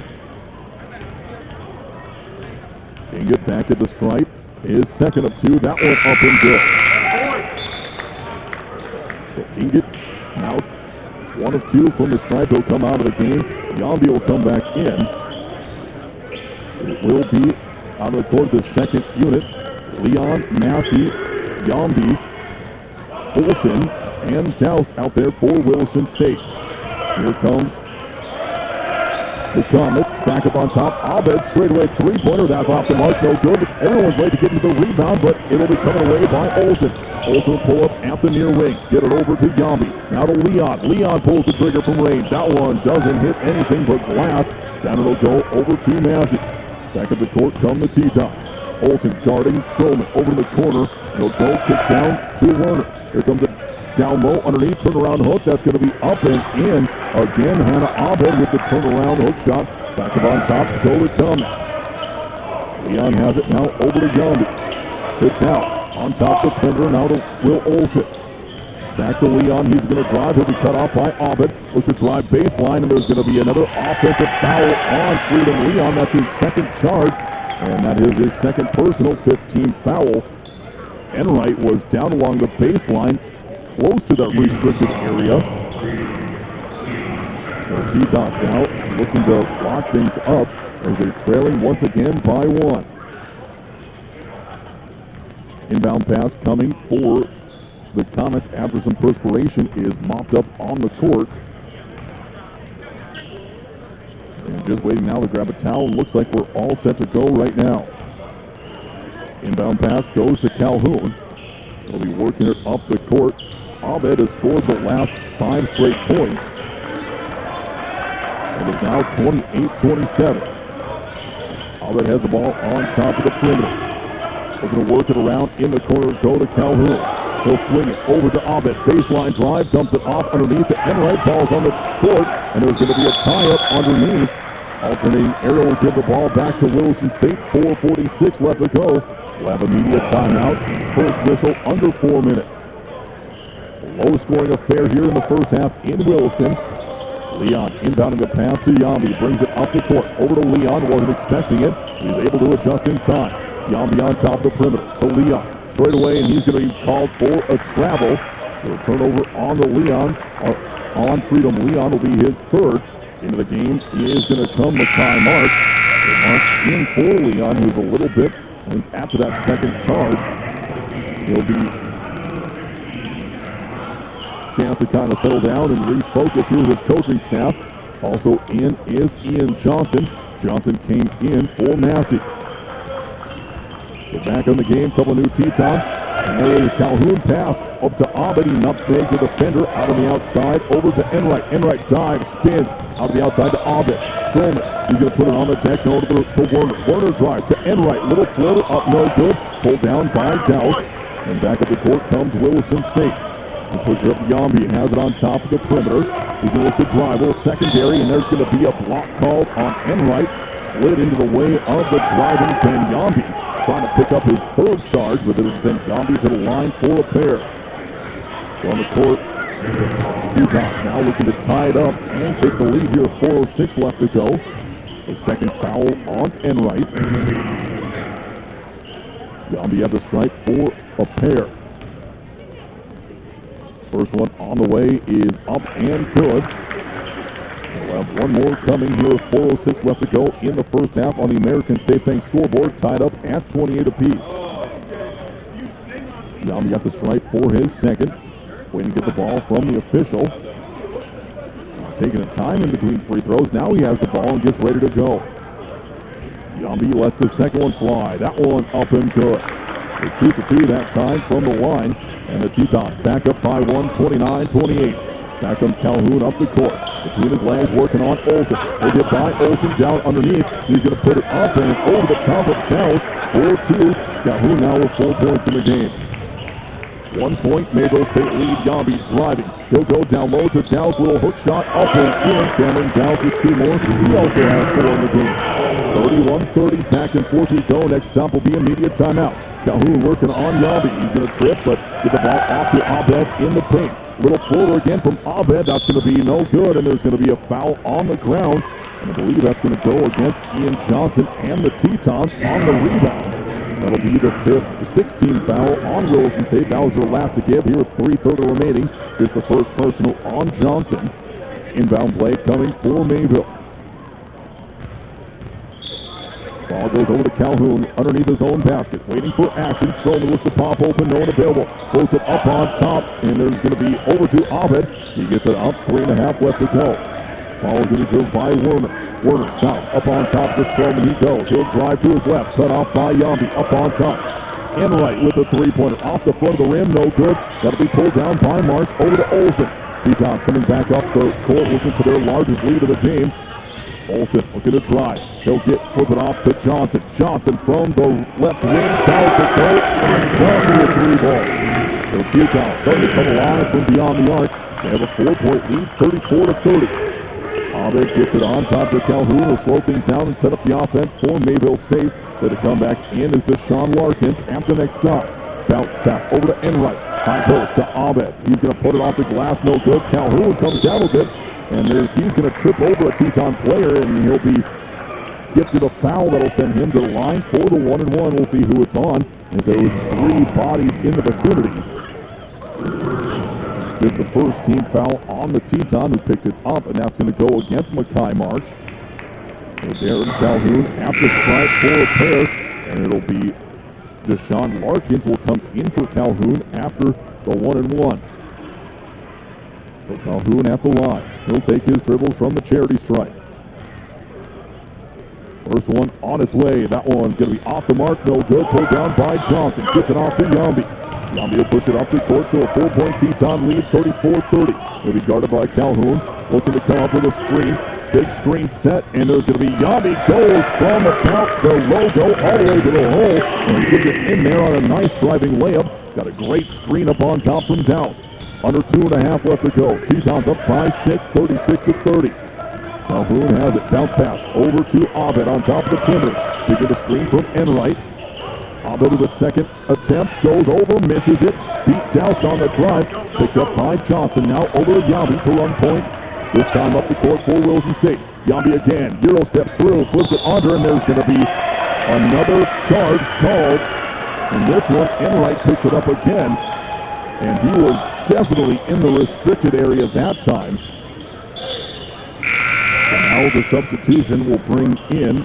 Inget back at the stripe. His second of 2. That one up and good. So Inget now 1 of 2 from the stripe. He'll come out of the game. Yombi will come back in. It will be out of the court the second unit. Leon, Massey, Yombi, Olson, and Douse out there for Williston State. Here comes the Comets. Back up on top. Abed straightaway 3-pointer. That's off the mark. No good. Everyone's late to get into the rebound, but it'll be coming away by Olson. Olson will pull up at the near wing. Get it over to Yombi. Now to Leon. Leon pulls the trigger from range. That one doesn't hit anything but glass. Down it'll go over to Massey. Back at the court come the Tetons. Olson guarding Strowman over the corner. He'll go kick down to Werner. Here comes a down low underneath turnaround hook. That's going to be up and in. Again, Hannah Abed with the turnaround hook shot. Back up on top. Go to Comets. Leon has it now over to Yombi. To Douse. On top of the perimeter. Now to Will Olson. Back to Leon. He's going to drive. He'll be cut off by Abed. Looks to drive baseline, and there's going to be another offensive foul on Freedom Leon. That's his second charge. And that is his second personal 15th foul. Enright was down along the baseline, close to the restricted area. So Tetons now looking to lock things up as they're trailing once again by 1. Inbound pass coming for the Comets after some perspiration is mopped up on the court. And just waiting now to grab a towel. Looks like we're all set to go right now. Inbound pass goes to Calhoun. He'll be working it up the court. Abed has scored the last 5 straight points. It is now 28-27. Abed has the ball on top of the perimeter. They're going to work it around in the corner. Go to Calhoun. He'll swing it over to Abed. Baseline drive, dumps it off underneath to Enright. Ball's on the court, and there's going to be a tie-up underneath. Alternating arrow will give the ball back to Williston State. 4:46 left to go. We'll have a media timeout. First whistle under 4 minutes. Low-scoring affair here in the first half in Williston. Leon inbounding a pass to Yambi. Brings it up the court. Over to Leon. Wasn't expecting it. He's able to adjust in time. Yambi on top of the perimeter to Leon. Straight away, and he's going to be called for a travel. So a turnover on the Leon. On Freedom. Leon will be his 3rd. Into the game is going to come Makai Marks. Marks in for Leon, who's a little bit, I think, after that second charge. He'll be chance to kind of settle down and refocus here with his coaching staff. Also in is Ian Johnson. Johnson came in for Massey. So back on the game, couple new Tetons. And there is a Calhoun pass up to Abed. He nutmegs the defender out on the outside over to Enright. Enright dives, spins out of the outside to Abed. Strowman, he's going to put it on the deck. No, to Werner. Werner drive to Enright. Little floater up, no good. Pulled down by Dowse. And back up the court comes Williston State. He pushes up Yambi, has it on top of the perimeter. He's going to look to drive, a little secondary, and there's going to be a block called on Enright. Slid into the way of the driving Ben Yambi. Trying to pick up his 3rd charge, but it'll send Yambi to the line for a pair. So on the court, Tetons now looking to tie it up and take the lead here. 4:06 left to go. The second foul on Enright. Yambi at the stripe for a pair. First one on the way is up and good. We'll have one more coming here. 4:06 left to go in the first half on the American State Bank scoreboard, tied up at 28 apiece. Yambi got the stripe for his 2nd. Waiting to get the ball from the official. Taking a time in between free throws. Now he has the ball and gets ready to go. Yambi lets the 2nd one fly. That one up and good. They're 2 for 2 that time from the line. And the Tetons back up by 1, 29-28. Back comes Calhoun up the court. Between his legs, working on Olsen. They get by Olsen down underneath. He's going to put it up and over the top of Dowse. 4-2. Calhoun now with 4 points in the game. 1 point, Mayville State lead. Yambi driving. He'll go down low to Dowse. Little hook shot up and in. Cameron Dowse with 2 more. He also has 4 in the game. 31-30. Back and forth we go. Next stop will be a media timeout. Calhoun working on Yambi. He's going to trip, but get the ball off to Abed in the paint. Little floater again from Abed. That's going to be no good, and there's going to be a foul on the ground. And I believe that's going to go against Ian Johnson and the Tetons on the rebound. That'll be the 16th foul on Williston State. That was their last to give here with 3:30 remaining. Just the first personal on Johnson. Inbound play coming for Mayville. Ball goes over to Calhoun underneath his own basket. Waiting for action. Strowman looks to pop open. No one available. Throws it up on top. And there's going to be over to Abed. He gets it up. 3.5 left to go. Ball is going to go by Werner. Werner stops. Up on top to Strowman. He goes. He'll drive to his left. Cut off by Yambi. Up on top. Enright with a 3-pointer. Off the front of the rim. No good. That'll be pulled down by Marks. Over to Olsen. Tetons coming back up the court looking for their largest lead of the game. Olsen looking to drive. He'll flip it off to Johnson. Johnson from the left wing. Down to court. And Johnson with 3 balls. So Tetons starting to come alive from beyond the arc. They have a 4-point lead, 34-30. Abed gets it on top to Calhoun. Will slow things down and set up the offense for Mayville State. So to come back in is Deshaun Larkin after the next stop. Bounce pass over to Enright. High post to Abed. He's going to put it off the glass. No good. Calhoun comes down a bit. And he's going to trip over a Teton player, and he'll be gifted a foul that'll send him to the line for the 1-and-1. We'll see who it's on, as there was 3 bodies in the vicinity. Just the first team foul on the Teton, who picked it up, and that's going to go against Mackay Marks. So Darren Calhoun at the stripe for a pair, and it'll be Deshaun Larkins will come in for Calhoun after the 1-and-1. So Calhoun at the line. He'll take his dribbles from the charity stripe. First one on its way. That one's going to be off the mark. No good. Pulled down by Johnson. Gets it off to Yambi. Yambi will push it up the court, so a 4-point Teton lead, 34-30. He'll be guarded by Calhoun. Looking to come up with a screen. Big screen set, and there's going to be Yambi goes from the logo all the way to the hole, and he gets it in there on a nice driving layup. Got a great screen up on top from Douse. Under 2.5 left to go. Tetons up by 6, 36-30. Calhoun has it. Bounce pass over to Abed on top of the perimeter. To get a screen from Enright. Abed with a second attempt. Goes over, misses it. Beat Douse on the drive. Picked up by Johnson. Now over to Yambi to run point. This time up the court for Wilson State. Yambi again. Euro step through. Flips it under, and there's going to be another charge called. And this one, Enright picks it up again. And he was definitely in the restricted area that time. And now the substitution will bring in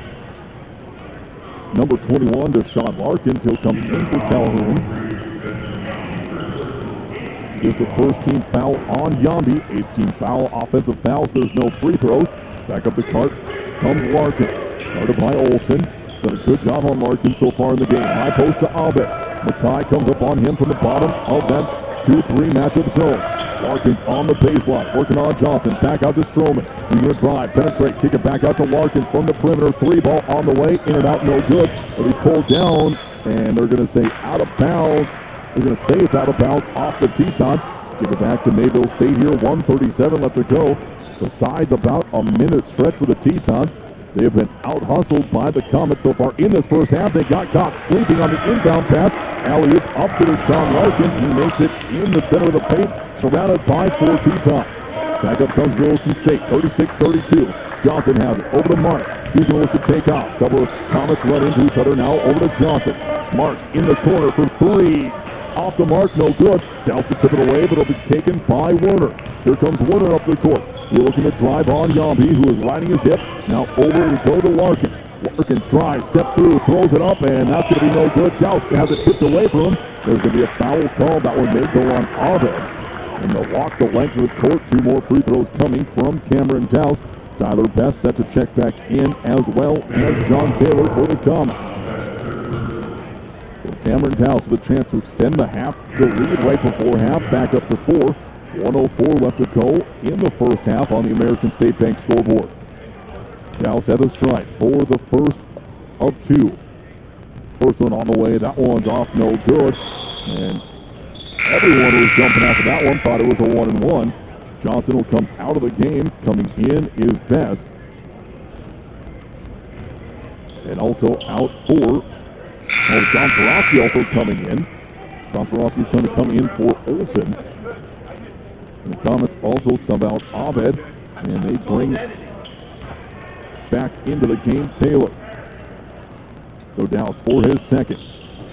number 21, Deshaun Larkins. He'll come in for Calhoun. Just the first team foul on Yambi. 8th-team foul, offensive fouls. There's no free throws. Back up the court comes Larkins. Guarded by Olsen. Done a good job on Larkins so far in the game. High post to Abed. Mackay comes up on him from the bottom of that 2-3 matchup zone. Larkins on the baseline, working on Johnson. Back out to Stroman. He's going to drive, penetrate, kick it back out to Larkins from the perimeter. 3 ball on the way, in and out, no good. But he pulled down, and they're going to say out of bounds. They're going to say it's out of bounds off the Teton. Give it back to Mayville State here. 1:37 left to go. Besides about a minute stretch for the Tetons. They have been out-hustled by the Comets so far in this first half. They got caught sleeping on the inbound pass. Alley-oop up to Deshaun Larkins. He makes it in the center of the paint, surrounded by 4 Tetons. Back up comes Williston State, 36-32. Johnson has it over to Marks. He's going to look to take off. Couple of Comets run into each other now. Over to Johnson. Marks in the corner for 3. Off the mark, no good. Douse to tip it away, but it'll be taken by Werner. Here comes Werner up the court. He's looking to drive on Yambi, who is riding his hip. Now over we go to Larkins. Larkins drives, step through, throws it up, and that's going to be no good. Douse has it tipped away from him. There's going to be a foul call. That one may go on Abed. And they'll walk the length of the court. 2 more free throws coming from Cameron Douse. Tyler Best set to check back in, as well as John Taylor for the Comets. So Cameron Douse with a chance to extend the lead right before half, back up to 4. 1:04 left to go in the first half on the American State Bank scoreboard. Douse at the strike for the first of 2. First one on the way. That one's off, no good. And everyone who was jumping after that one thought it was a 1-and-1. Johnson will come out of the game. Coming in is Best. And also out for John Sorosky also coming in. John Sorosky is going to come in for Olsen. And the Comets also sub out Abed, and they bring back into the game Taylor. So Douse for his second.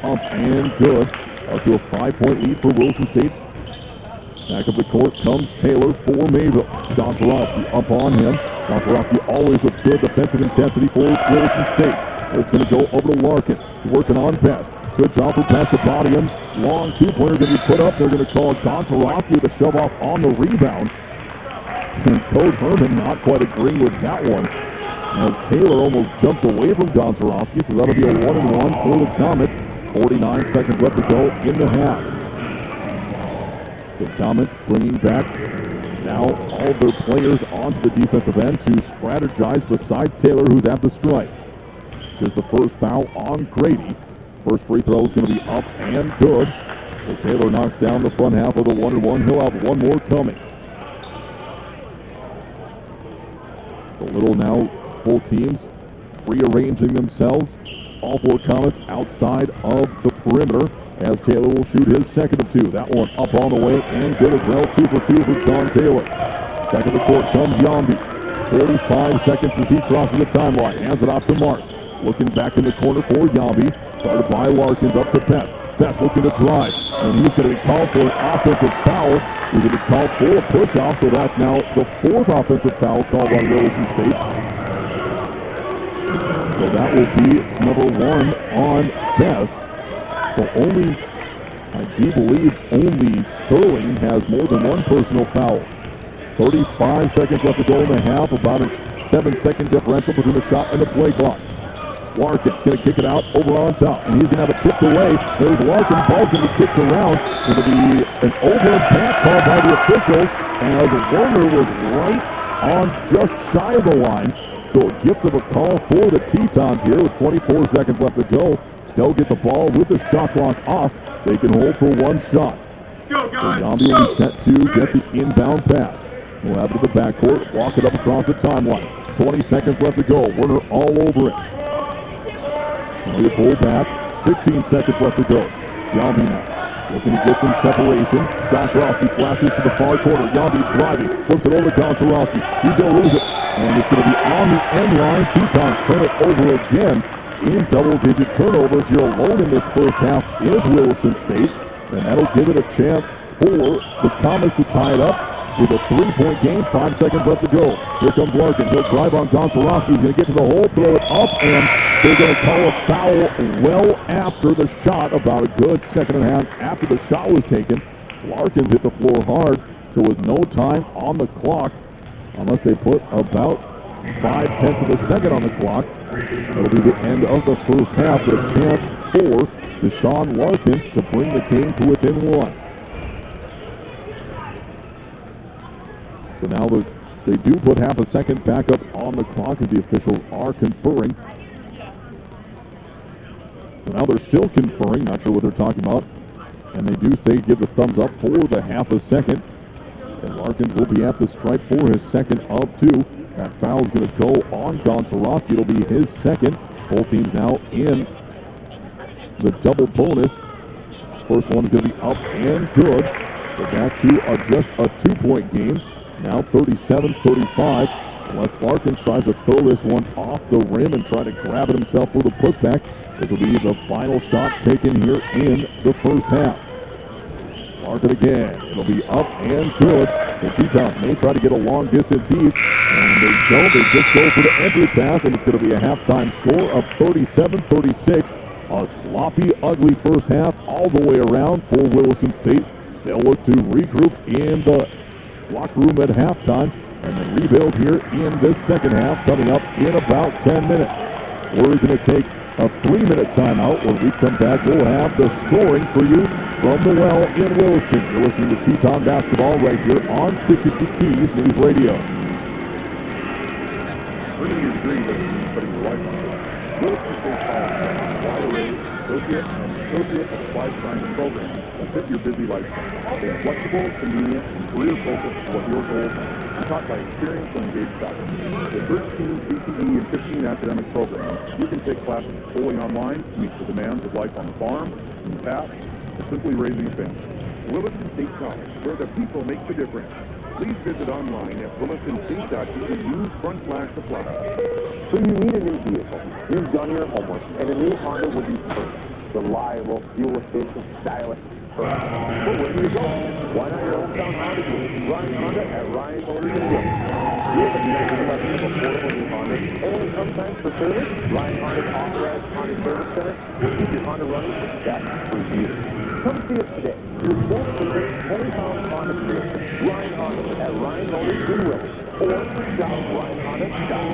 Up and good. Up to a 5-point lead for Wilson State. Back up the court comes Taylor for Mayville. John Sorosky up on him. John Sorosky always with good defensive intensity for Wilson State. It's going to go over to Larkins. Working on Best. Good job for Best to body him. Long 2-pointer going to be put up. They're going to call John Sorosky with a shove off on the rebound. And Coach Herman not quite agreeing with that one, as Taylor almost jumped away from John Sorosky. So that'll be a 1-and-1 for the Comets. 49 seconds left to go in the half. The Comets bringing back now all their players onto the defensive end to strategize besides Taylor, who's at the strike. Just the first foul on Grady. First free throw is going to be up and good. So Taylor knocks down the front half of the 1-and-1. He'll have one more coming. So little now, both teams rearranging themselves. All 4 Comets outside of the perimeter, as Taylor will shoot his second of 2. That one up on the way and good as well. 2 for 2 for John Taylor. Back of the court comes Yambi. 45 seconds as he crosses the timeline. Hands it off to Marks. Looking back in the corner for Yambi. Started by Larkins up to Best. Best looking to drive. And he's going to be called for an offensive foul. He's going to be called for a push-off. So that's now the fourth offensive foul called on Williston State. So that will be number 1 on Best. So I do believe only Sterling has more than one personal foul. 35 seconds left to go in the half. About a 7-second differential between the shot and the play clock. Larkin's going to kick it out over on top, and he's going to have it tipped away. There's Larkin. Ball's going to be kicked around. It's going to be an over-impact call by the officials, as Warner was right on just shy of the line. So a gift of a call for the Tetons here with 24 seconds left to go. They'll get the ball with the shot clock off. They can hold for one shot. So Yambi will be set to get the inbound pass. We'll have it to the backcourt. Walk it up across the timeline. 20 seconds left to go. Warner all over it. Now you pull back. 16 seconds left to go. Yambi now looking to get some separation. Gonczarowski flashes to the far corner. Yambi driving. Flips it over to Gonczarowski. He's going to lose it. And it's going to be on the end line. Tetons turn it over again. In double-digit turnovers here alone in this first half is Williston State. And that'll give it a chance for the Comets to tie it up with a 3-point game. 5 seconds left to go. Here comes Larkin. He'll drive on Gonczarowski. He's going to get to the hole, throw it up, and they're going to call a foul well after the shot, about a good second and a half after the shot was taken. Larkins hit the floor hard, so with no time on the clock, unless they put about 5/10 of a second on the clock, it'll be the end of the first half with a chance for Deshaun Larkins to bring the game to within one. So now they do put half a second back up on the clock as the officials are conferring. So now they're still conferring, not sure what they're talking about. And they do say give the thumbs up for the half a second. And Larkins will be at the stripe for his second of 2. That foul is going to go on Gonczarowski. It'll be his second. Both teams now in the double bonus. First one's going to be up and good. So back to just a 2-point game. Now 37-35. Unless Larkins tries to throw this one off the rim and try to grab it himself for the putback. This will be the final shot taken here in the first half. Larkin again. It'll be up and good. The Tetons may try to get a long distance heave, and they don't. They just go for the entry pass, and it's going to be a halftime score of 37-36. A sloppy, ugly first half all the way around for Williston State. They'll look to regroup in the locker room at halftime, and then rebuild here in this second half coming up in about 10 minutes. We're going to take a 3-minute timeout. When we come back, we'll have the scoring for you from the well in Williston. You're listening to Teton Basketball right here on 660 Keys News Radio. Bringing your dream to putting your life on it. Williston State College has a wide array of associate and applied science programs that fit your busy lifestyle. They're flexible, convenient, and career-focused for what your goals are. You're taught by experienced and engaged faculty. With 13 CTE and 15 academic programs, you can take classes fully online to meet the demands of life on the farm, in the past, or simply raising a family. Williston State College, where the people make the difference. Please visit online at wilistonstate.edu/apply. So you need a new vehicle. You've done your homework, and a new Honda would be perfect. Reliable, fuel-efficient, stylish, perfect. But where do you go? Why not your hometown Honda dealer? Ryan Honda at Ryan Motors in Williston. We have a nice selection of affordable new Hondas, and when it comes time for service, Ryan Honda's authorized Honda Service Center will keep your Honda running just for you. Come see us today. Your full service, hometown Honda dealer, Ryan Honda at Ryan Motors in Williston, or shop RyanHonda.com.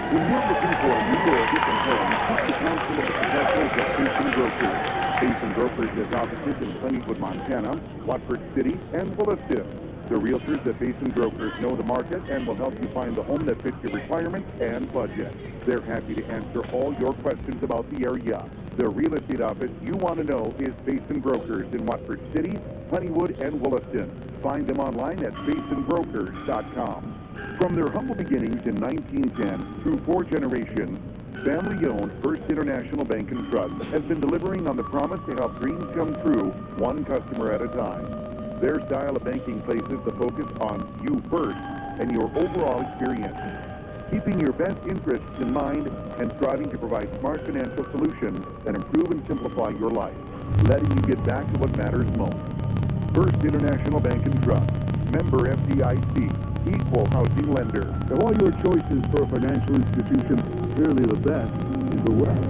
When you're looking for a new or different home, talk to counsel of the professionals at Basin Grocers. Basin Grocers has offices in Plentywood, Montana, Watford City, and Williston. The realtors at Basin Grocers know the market and will help you find the home that fits your requirements and budget. They're happy to answer all your questions about the area. The real estate office you want to know is Basin Brokers in Watford City, Plentywood, and Williston. Find them online at basinbrokers.com. From their humble beginnings in 1910 through 4 generations, family-owned First International Bank and Trust has been delivering on the promise to help dreams come true, one customer at a time. Their style of banking places the focus on you first, and your overall experience. Keeping your best interests in mind and striving to provide smart financial solutions that improve and simplify your life, letting you get back to what matters most. First International Bank and Trust, member FDIC, equal housing lender. Of all your choices for a financial institution, clearly the best is the West.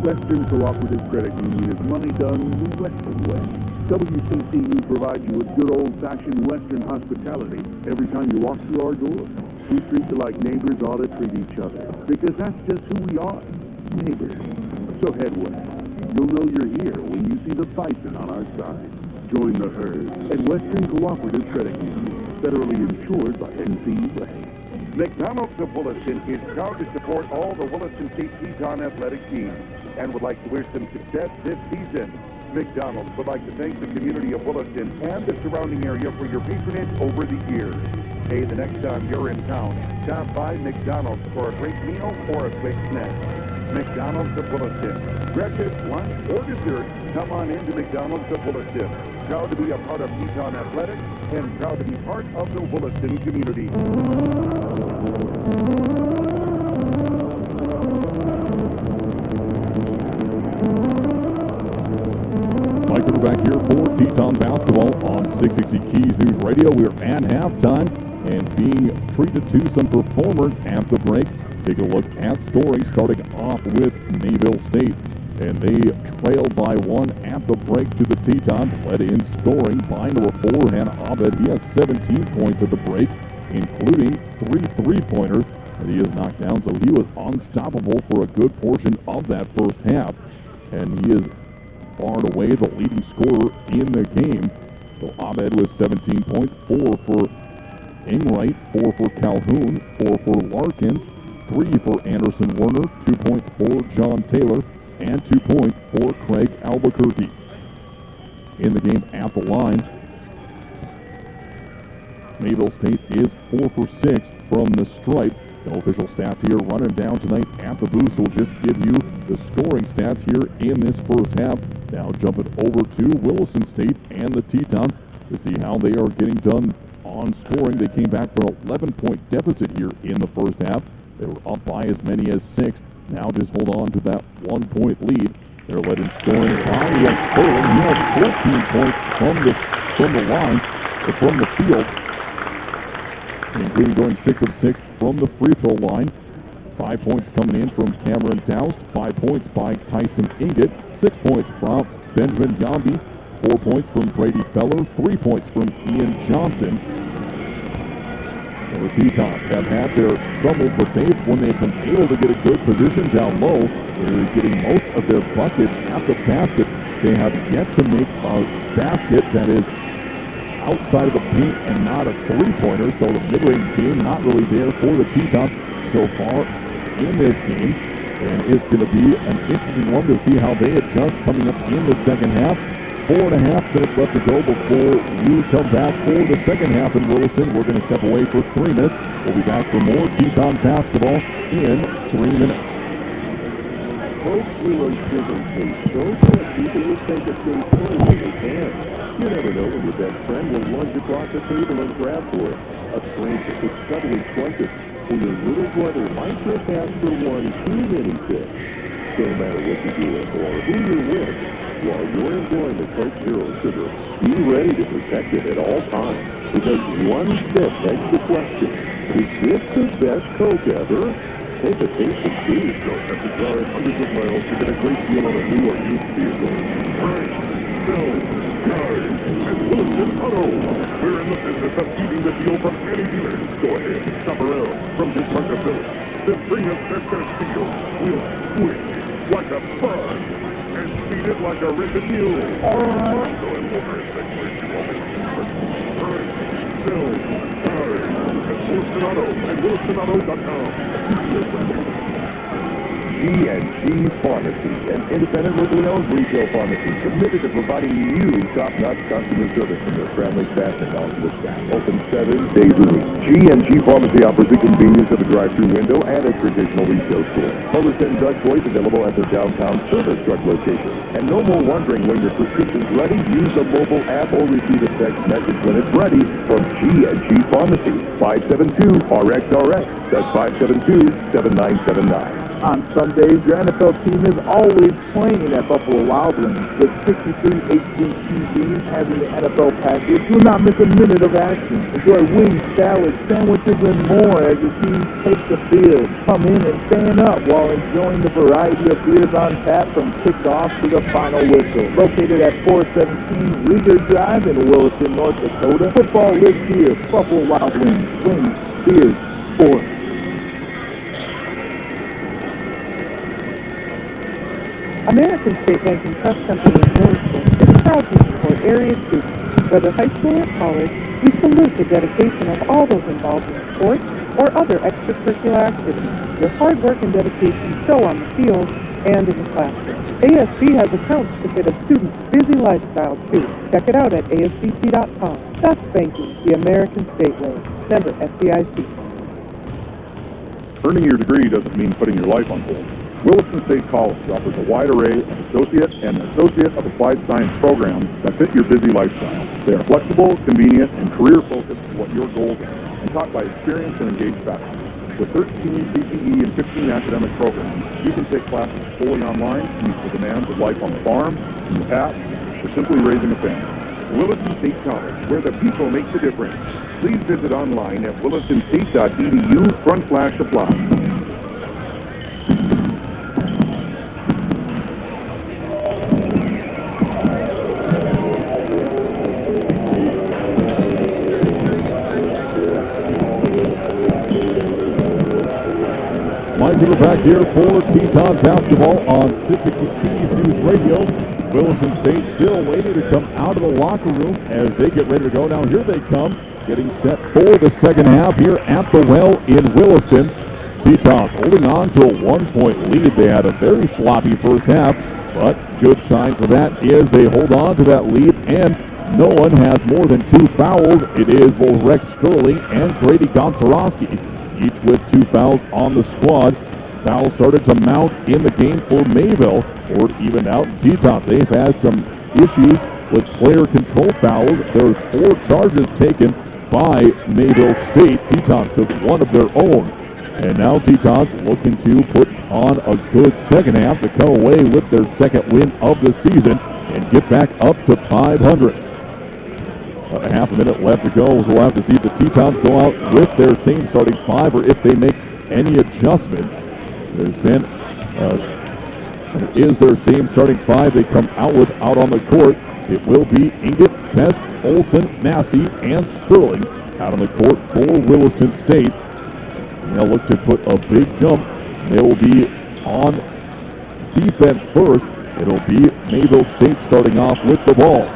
Western Cooperative Credit Union is money done the Western way. WCCU provides you with good old-fashioned Western hospitality every time you walk through our doors. We treat you like neighbors ought to treat each other, because that's just who we are, neighbors. So head west. You'll know you're here when you see the bison on our side. Join the herd at Western Cooperative Credit Union, federally insured by NCUA. McDonald's of Williston is proud to support all the Williston State Teton athletic teams and would like to wish them success this season. McDonald's would like to thank the community of Williston and the surrounding area for your patronage over the years. Hey, the next time you're in town, stop by McDonald's for a great meal or a quick snack. McDonald's of Williston. Breakfast, lunch, or dessert, come on into McDonald's of Williston. Proud to be a part of Teton Athletics and proud to be part of the Williston community. Mike, we're back here for Teton basketball on 660 Keys News Radio. We're at halftime and being treated to some performers at the break. Take a look at Story, starting off with Mayville State. And they trailed by one at the break to the Tetons, led in scoring by number 4, Han Abed. He has 17 points at the break, including 3 three-pointers that he has knocked down. So he was unstoppable for a good portion of that first half. And he is far and away the leading scorer in the game. So Abed with 17 points, 4 for Ingright, 4 for Calhoun, 4 for Larkins, 3 for Anderson Werner, 2 points for John Taylor, and 2 points for Craig Albuquerque. In the game at the line, Mayville State is 4 for 6 from the stripe. No official stats here running down tonight at the booth, so we'll just give you the scoring stats here in this first half. Now jumping over to Williston State and the Tetons to see how they are getting done on scoring. They came back from an 11-point deficit here in the first half. They were up by as many as 6. Now just hold on to that 1-point lead. They're led in scoring by Rex Sterling. He has 14 points from the line, or from the field, including going 6 of 6 from the free throw line. 5 points coming in from Cameron Doust, 5 points by Tyson Inget, 6 points from Benjamin Yambi, 4 points from Brady Feller, 3 points from Ian Johnson. The Tetons have had their troubles, but when they've been able to get a good position down low, they're getting most of their buckets at the basket. They have yet to make a basket that is outside of the paint and not a three-pointer, so the mid-range game not really there for the Tetons so far in this game. And it's going to be an interesting one to see how they adjust coming up in the second half. 4.5 minutes left to go before we come back for the second half in Williston. We're going to step away for 3 minutes. We'll be back for more Teton basketball in 3 minutes. Coke Zero Sugar tastes so good, people will take a taste anyway they can. You never know when your best friend will lunge across the table and grab for it. A stranger could suddenly slice it, or your little brother might just ask for one too many fish. So no matter what you're doing or who you're with, while you're enjoying the Coke Zero Sugar, be ready to protect it at all times. Because one sip begs the question, is this the best Coke ever? Take a taste and see. Don't have to drive hundreds of miles to get a great deal on a new or used vehicle. Hurry, sell, guys, and Williston Auto. We're in the business of keeping the deal from any dealer. Go ahead, shop around from Bismarck Village. Then bring us their best deal. We'll switch like a bug and speed it like a ripping mule. So I'm over it next place you want me. Hurry, sell, guys, and Williston Auto and WillistonAuto.com. G&G Pharmacy, an independent locally owned retail pharmacy committed to providing you top-notch customer service from their friendly staff and knowledgeable staff. Open 7 days a week. G&G Pharmacy offers the convenience of a drive-through window and a traditional retail store. Mother and Dutch Boys available at the downtown service truck location. And no more wondering when your prescription's ready. Use the mobile app or receive a text message when it's ready from G&G Pharmacy. 572-RXRX. That's 572-7979. On Sundays, your NFL team is always playing at Buffalo Wild Wings. With 63 HD TVs having the NFL package, you will not miss a minute of action. Enjoy wings, salads, sandwiches, and more as your team takes the field. Come in and stand up while enjoying the variety of beers on tap from kickoff to the final whistle. Located at 417 Rieger Drive in Williston, North Dakota, football lives here. Buffalo Wild Wings, wings, beers, sports. American State Bank and Trust Company in Williston is proud to support area students. Whether high school or college, we salute the dedication of all those involved in sports or other extracurricular activities. Your hard work and dedication show on the field and in the classroom. ASB has accounts to fit a student's busy lifestyle too. Check it out at asbc.com. That's banking the American State way. Member FDIC. Earning your degree doesn't mean putting your life on hold. Williston State College offers a wide array of associate and associate of applied science programs that fit your busy lifestyle. They are flexible, convenient, and career-focused to what your goals are, and taught by experienced and engaged faculty. With 13 CTE and 15 academic programs, you can take classes fully online to meet the demands of life on the farm, in the past, or simply raising a family. Williston State College, where the people make the difference. Please visit online at willistonstate.edu/apply. We're back here for Teton basketball on 660 Keys News Radio. Williston State still waiting to come out of the locker room as they get ready to go. Now here they come, getting set for the second half here at the Well in Williston. Tetons holding on to a 1-point lead. They had a very sloppy first half, but good sign for that is they hold on to that lead, and no one has more than 2 fouls. It is both Rex Sterling and Grady Gonczarowski, each with 2 fouls on the squad. Fouls started to mount in the game for Mayville, or it evened out in Teton. They've had some issues with player control fouls. There's 4 charges taken by Mayville State. Tetons took one of their own. And now Tetons looking to put on a good second half to come away with their second win of the season and get back up to 500. About a half a minute left to go, so we'll have to see if the Tetons go out with their same starting 5 or if they make any adjustments. There's been, is their same starting 5 they come out with out on the court. It will be Inget, Best, Olson, Massey, and Sterling out on the court for Williston State. They'll look to put a big jump. They will be on defense first. It'll be Mayville State starting off with the ball.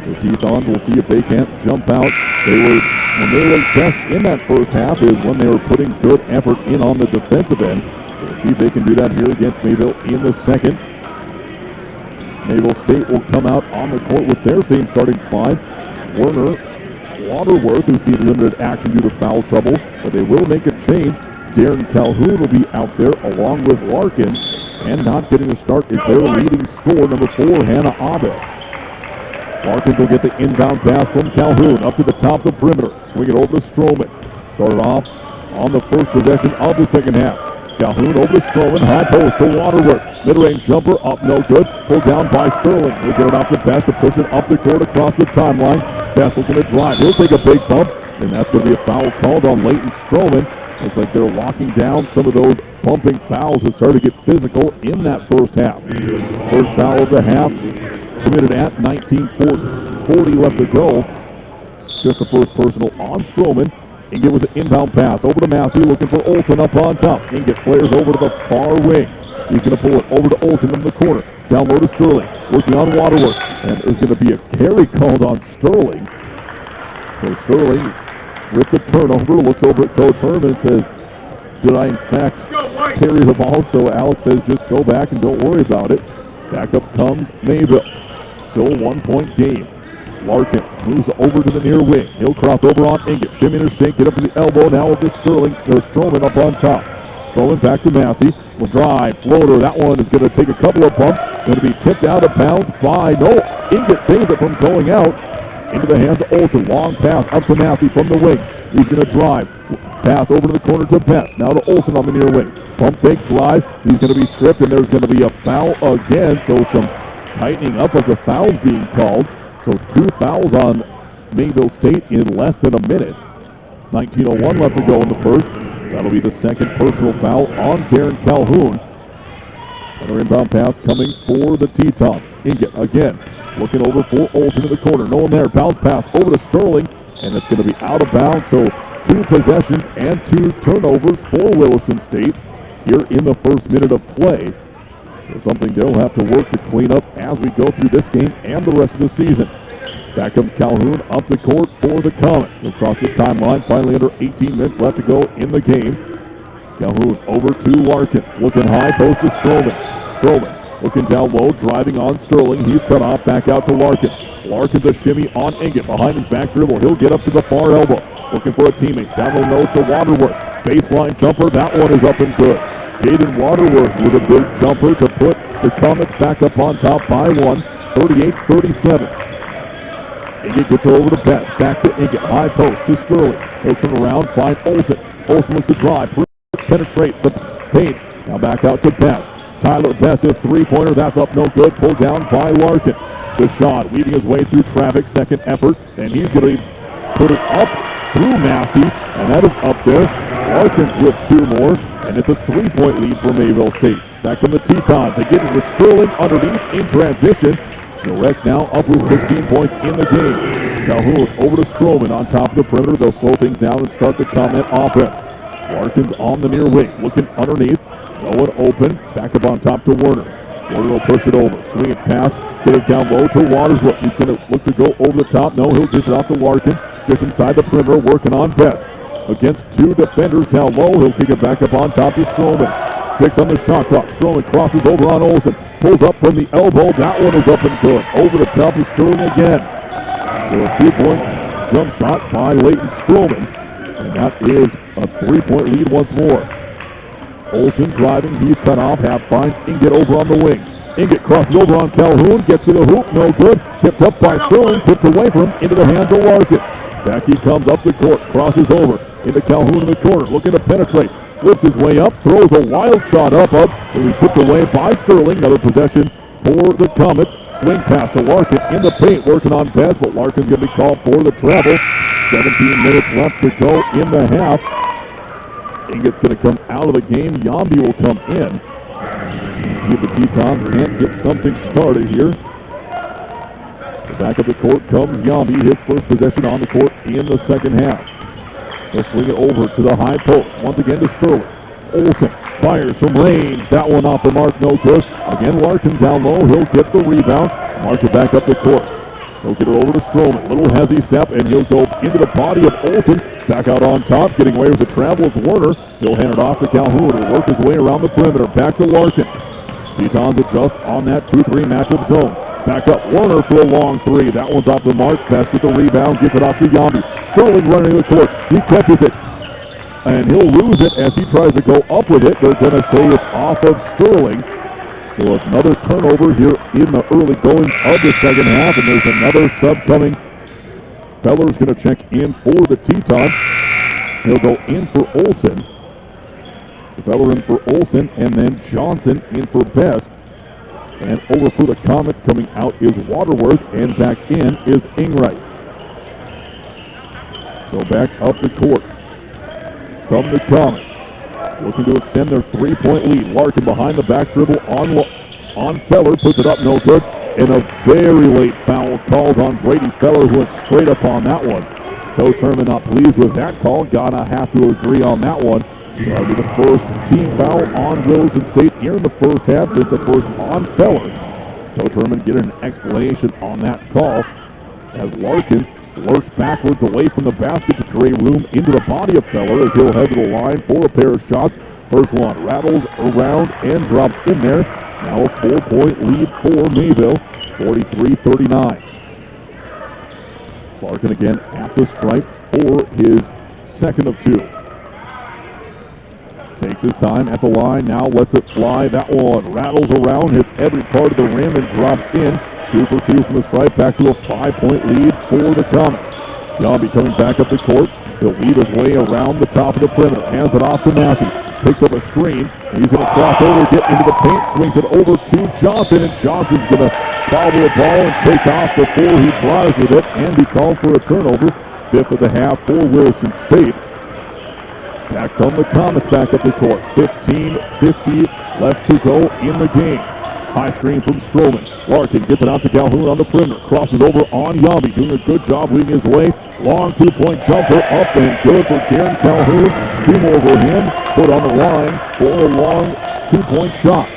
The Tetons will see if they can't jump out. When they were best in that first half is when they were putting good effort in on the defensive end. We'll see if they can do that here against Mayville in the second. Mayville State will come out on the court with their same starting 5. Werner, Waterworth, who's seen limited action due to foul trouble, but they will make a change. Darren Calhoun will be out there along with Larkin, and not getting the start is their leading scorer, number 4, Hannah Abed. Larkin will get the inbound pass from Calhoun up to the top of the perimeter. Swing it over to Stroman. Started off on the first possession of the second half. Calhoun over to Stroman. High post to Waterworth. Mid-range jumper up, no good. Pulled down by Sterling. He'll get it off the Best to push it up the court across the timeline. Best looking to drive. He'll take a big bump, and that's going to be a foul called on Leighton Stroman. Looks like they're locking down some of those bumping fouls that started to get physical in that first half. First foul of the half committed at 19:40 left to go. Just the first personal on Stroman. Inget with the inbound pass over to Massey, looking for Olson up on top. Inget flares over to the far wing. He's going to pull it over to Olson in the corner. Down low to Sterling, working on Waterworth. And there's going to be a carry called on Sterling. So Sterling with the turnover looks over at Coach Herman and says, did I in fact carry the ball, so Alex says just go back and don't worry about it. Back up comes Mayville. Still a 1-point game. Larkins moves over to the near wing. He'll cross over on Inget. Shimmy and a shake, get up to the elbow. Now with this Stroman up on top. Stroman back to Massey. Will drive, floater. That one is going to take a couple of bumps. Going to be tipped out of bounds by, no, Inget saves it from going out. Into the hands of Olsen. Long pass up to Massey from the wing. He's going to drive. Pass over to the corner to Best. Now to Olsen on the near wing. Pump fake drive. He's going to be stripped, and there's going to be a foul again. So some tightening up of the fouls being called. So 2 fouls on Mayville State in less than a minute. 19:01 left to go in the first. That'll be the second personal foul on Darren Calhoun. Another inbound pass coming for the Tetons. Inget again looking over for Olsen in the corner. No one there. Bounce pass over to Sterling, and it's going to be out of bounds. So 2 possessions and 2 turnovers for Williston State here in the first minute of play. So something they'll have to work to clean up as we go through this game and the rest of the season. Back comes Calhoun up the court for the Comets. They'll cross the timeline, finally under 18 minutes left to go in the game. Calhoun over to Larkins, looking high, post to Stroman. Stroman looking down low, driving on Sterling. He's cut off, back out to Larkins. Larkins a shimmy on Inget, behind his back dribble. He'll get up to the far elbow, looking for a teammate. Down low to Waterworth. Baseline jumper, that one is up and good. Jaden Waterworth with a big jumper to put the Comets back up on top by 1, 38-37. Inget gets over to Best, back to Inget, high post to Sterling. He'll turn around, find Olsen. Olsen looks to drive, penetrate the paint. Now back out to Best. Tyler Best, a three-pointer, that's up no good, pulled down by Larkin. Deshaun weaving his way through traffic, second effort, and he's going to put it up through Massey, and that is up there. Larkins with 2 more, and it's a 3-point lead for Mayville State. Back from the Tetons, they get it to Sterling underneath in transition. The Rex now up with 16 points in the game. Calhoun over to Stroman on top of the perimeter. They'll slow things down and start the Comet offense. Larkins on the near wing, looking underneath. No one open, back up on top to Werner. Werner will push it over, swing it pass, get it down low to Watersworth. He's going to look to go over the top. No, he'll dish it off to Larkins, just inside the perimeter, working on Best. Against 2 defenders down low, he'll kick it back up on top to Stroman. 6 on the shot clock. Stroman crosses over on Olsen, pulls up from the elbow. That one is up and good. Over the top of Sterling again. So a 2-point jump shot by Leighton Stroman, and that is a 3-point lead once more. Olsen driving, he's cut off, half finds Inget over on the wing. Inget crosses over on Calhoun, gets to the hoop, no good. Tipped up by Sterling, tipped away from him, into the hands of Larkin. Back he comes up the court, crosses over, into Calhoun in the corner, looking to penetrate. Flips his way up, throws a wild shot up, will be tipped away by Sterling. Another possession for the Comets. Swing pass to Larkin in the paint, working on Best, but Larkin's going to be called for the travel. 17 minutes left to go in the half. Inget's going to come out of the game. Yambi will come in. See if the Tetons can't get something started here. Back of the court comes Yambi. His first possession on the court in the second half. They'll swing it over to the high post. Once again to Sterling. Olsen fires from range. That one off the mark, no good. Again, Larkin down low. He'll get the rebound. March it back up the court. He'll get it over to Stroman. Little hezzy step, and he'll go into the body of Olsen. Back out on top, getting away with the travel of Werner. He'll hand it off to Calhoun. He'll work his way around the perimeter. Back to Larkins. Tetons adjust on that 2-3 matchup zone. Back up Werner for a long 3. That one's off the mark. Best with the rebound. Gets it off to Yambi. Sterling running to the court. He catches it. And he'll lose it as he tries to go up with it. They're going to say it's off of Sterling. So another turnover here in the early goings of the second half, and there's another sub coming. Feller's going to check in for the Tetons. He'll go in for Olsen. Feller in for Olsen, and then Johnson in for Best. And over for the Comets coming out is Waterworth, and back in is Ingright. So back up the court from the Comets. Looking to extend their 3-point lead. Larkin behind the back dribble on Feller. Puts it up, no good. And a very late foul called on Brady Feller, who went straight up on that one. Coach Herman not pleased with that call. Gotta have to agree on that one. That'll be the first team foul on Williston State here in the first half. Just the first on Feller. Coach Herman getting an explanation on that call as Larkins lurched backwards away from the basket to create room into the body of Feller as he'll head to the line for a pair of shots. First one rattles around and drops in there. Now a 4-point lead for Mayville, 43-39. Larkin again at the stripe for his second of 2. Takes his time at the line, now lets it fly. That one rattles around, hits every part of the rim and drops in. 2 for 2 from the stripe, back to a 5-point lead for the Comets. Yambi coming back up the court. He'll weave his way around the top of the perimeter. Hands it off to Massey. Picks up a screen. He's going to cross over, get into the paint, swings it over to Johnson, and Johnson's going to bobble the ball and take off before he drives with it and be called for a turnover. 5th of the half for Williston State. Back come the Comets back up the court. 15:50 left to go in the game. High screen from Stroman. Larkin gets it out to Calhoun on the perimeter. Crosses over on Yambi. Doing a good job leading his way. Long 2-point jumper up and good for Darren Calhoun. Team over him. Put on the line for a long 2-point shot.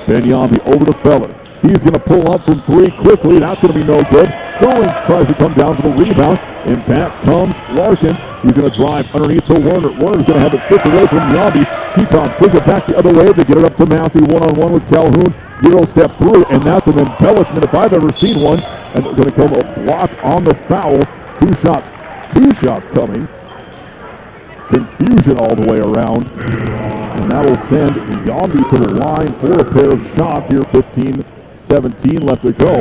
Ben Yambi over to Feller. He's going to pull up from 3 quickly. That's going to be no good. Sterling tries to come down for the rebound. And back comes Larkin. He's going to drive underneath to Werner. Werner's going to have it stripped away from Yambi. Tetons push it back the other way to get it up to Massey. One-on-one with Calhoun. Euro step through, and that's an embellishment if I've ever seen one. And it's going to come a block on the foul. 2 shots coming. Confusion all the way around. And that'll send Yambi to the line for a pair of shots here. 15-17 left to go.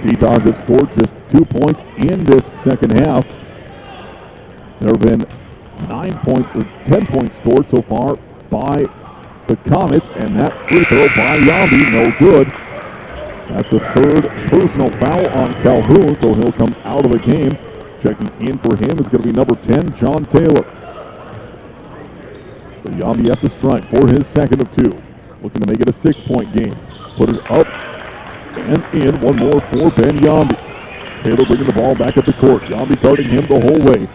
Tetons have scored just 2 points in this second half. There have been 9 points or 10 points scored so far by the Comets, and that free throw by Yambi, no good. That's the 3rd personal foul on Calhoun, so he'll come out of the game. Checking in for him is going to be number 10, John Taylor. So Yambi at the stripe for his second of 2. Looking to make it a 6-point game. Put it up and in. One more for Ben Yambi. Taylor bringing the ball back up the court. Yambi guarding him the whole way.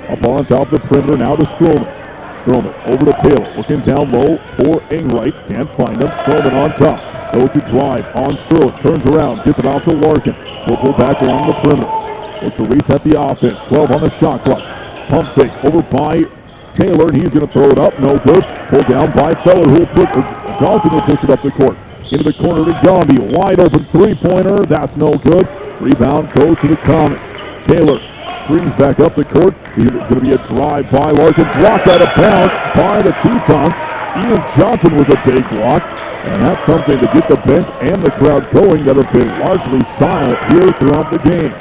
Up on top of the perimeter, now to Stroman. Stroman over to Taylor. Looking down low for Enright. Can't find him. Stroman on top. Goes to drive on Sterling. Turns around. Gets it out to Larkin. Will pull back along the perimeter. Look to reset the offense. 12 on the shot clock. Pump fake over by Taylor, and he's going to throw it up. No good. Pulled down by Feller, who will put Johnson will push it up the court. Into the corner to Yambi. Wide open 3-pointer. That's no good. Rebound goes to the Comets. Taylor screens back up the court. It's going to be a drive by Larkin. Blocked out of bounds by the Tetons. Ian Johnson with a big block. And that's something to get the bench and the crowd going that have been largely silent here throughout the game.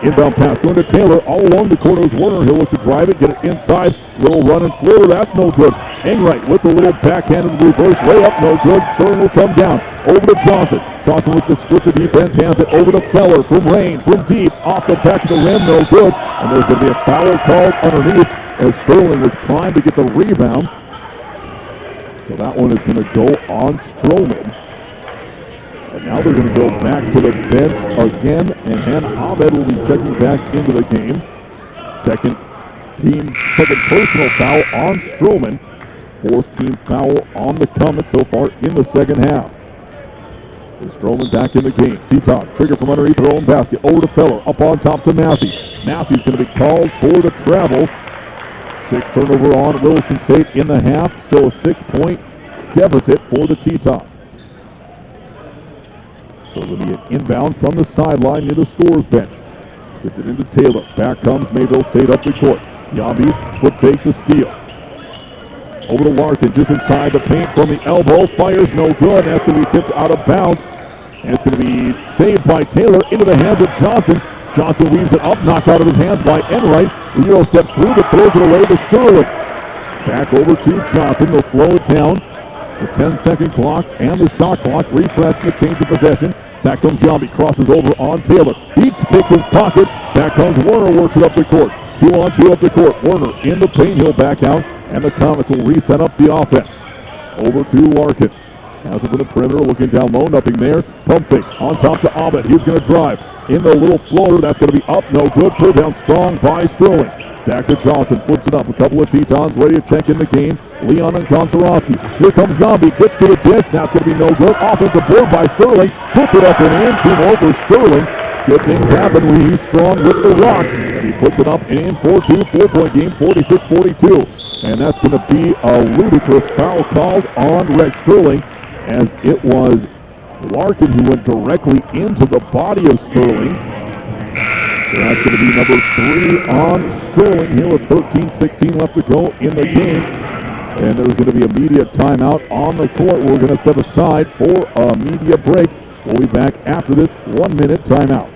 Inbound pass going to Taylor. All along the corner is Werner. He'll look to drive it, get it inside. Little run and floater. That's no good. Enright with the little backhanded reverse layup. No good. Sterling will come down. Over to Johnson. Johnson with the split the defense. Hands it over to Feller from range, from deep. Off the back of the rim. No good. And there's going to be a foul called underneath as Sterling was primed to get the rebound. So that one is going to go on Stroman. And now they're going to go back to the bench again, and Han Ahmed will be checking back into the game. Second personal foul on Stroman. 4th team foul on the Comets so far in the second half. Is Stroman back in the game. Tetons trigger from underneath their own basket. Over to Feller. Up on top to Massey. Massey's going to be called for the travel. 6th turnover on Williston State in the half. Still a 6-point deficit for the Tetons. So it'll be an inbound from the sideline near the scorer's bench. Gets it into Taylor. Back comes Mayville State up the court. Yambi foot fakes a steal. Over to Larkin, just inside the paint from the elbow. Fires no good. That's going to be tipped out of bounds. And it's going to be saved by Taylor into the hands of Johnson. Johnson weaves it up, knocked out of his hands by Enright. The Euro step through, but throws it away to Sterling. Back over to Johnson. They'll slow it down. The 10-second clock and the shot clock refresh the change of possession. Back comes Yambi, crosses over on Taylor. He picks his pocket. Back comes Werner, works it up the court. 2-on-2 up the court. Werner in the paint, he'll back out, and the Comets will reset up the offense. Over to Larkins. Has it for the perimeter, looking down low, nothing there. Pump fake on top to Ahmed. He's going to drive. In the little floater, that's going to be up, no good. Pulled down strong by Sterling. Back to Johnson, flips it up. A couple of Tetons ready to check in the game. Leon and Konsorowski. Here comes Yambi, gets to the dish. That's going to be no good. Offensive board by Sterling. Puts it up and in. Team over Sterling. Good things happen when he's strong with the rock. And he puts it up and in 4-2, 4-point game, 46-42. And that's going to be a ludicrous foul called on Rex Sterling, as it was Larkin who went directly into the body of Sterling. So that's going to be number 3 on Sterling here with 13-16 left to go in the game. And there's going to be a media timeout on the court. We're going to step aside for a media break. We'll be back after this 1-minute timeout.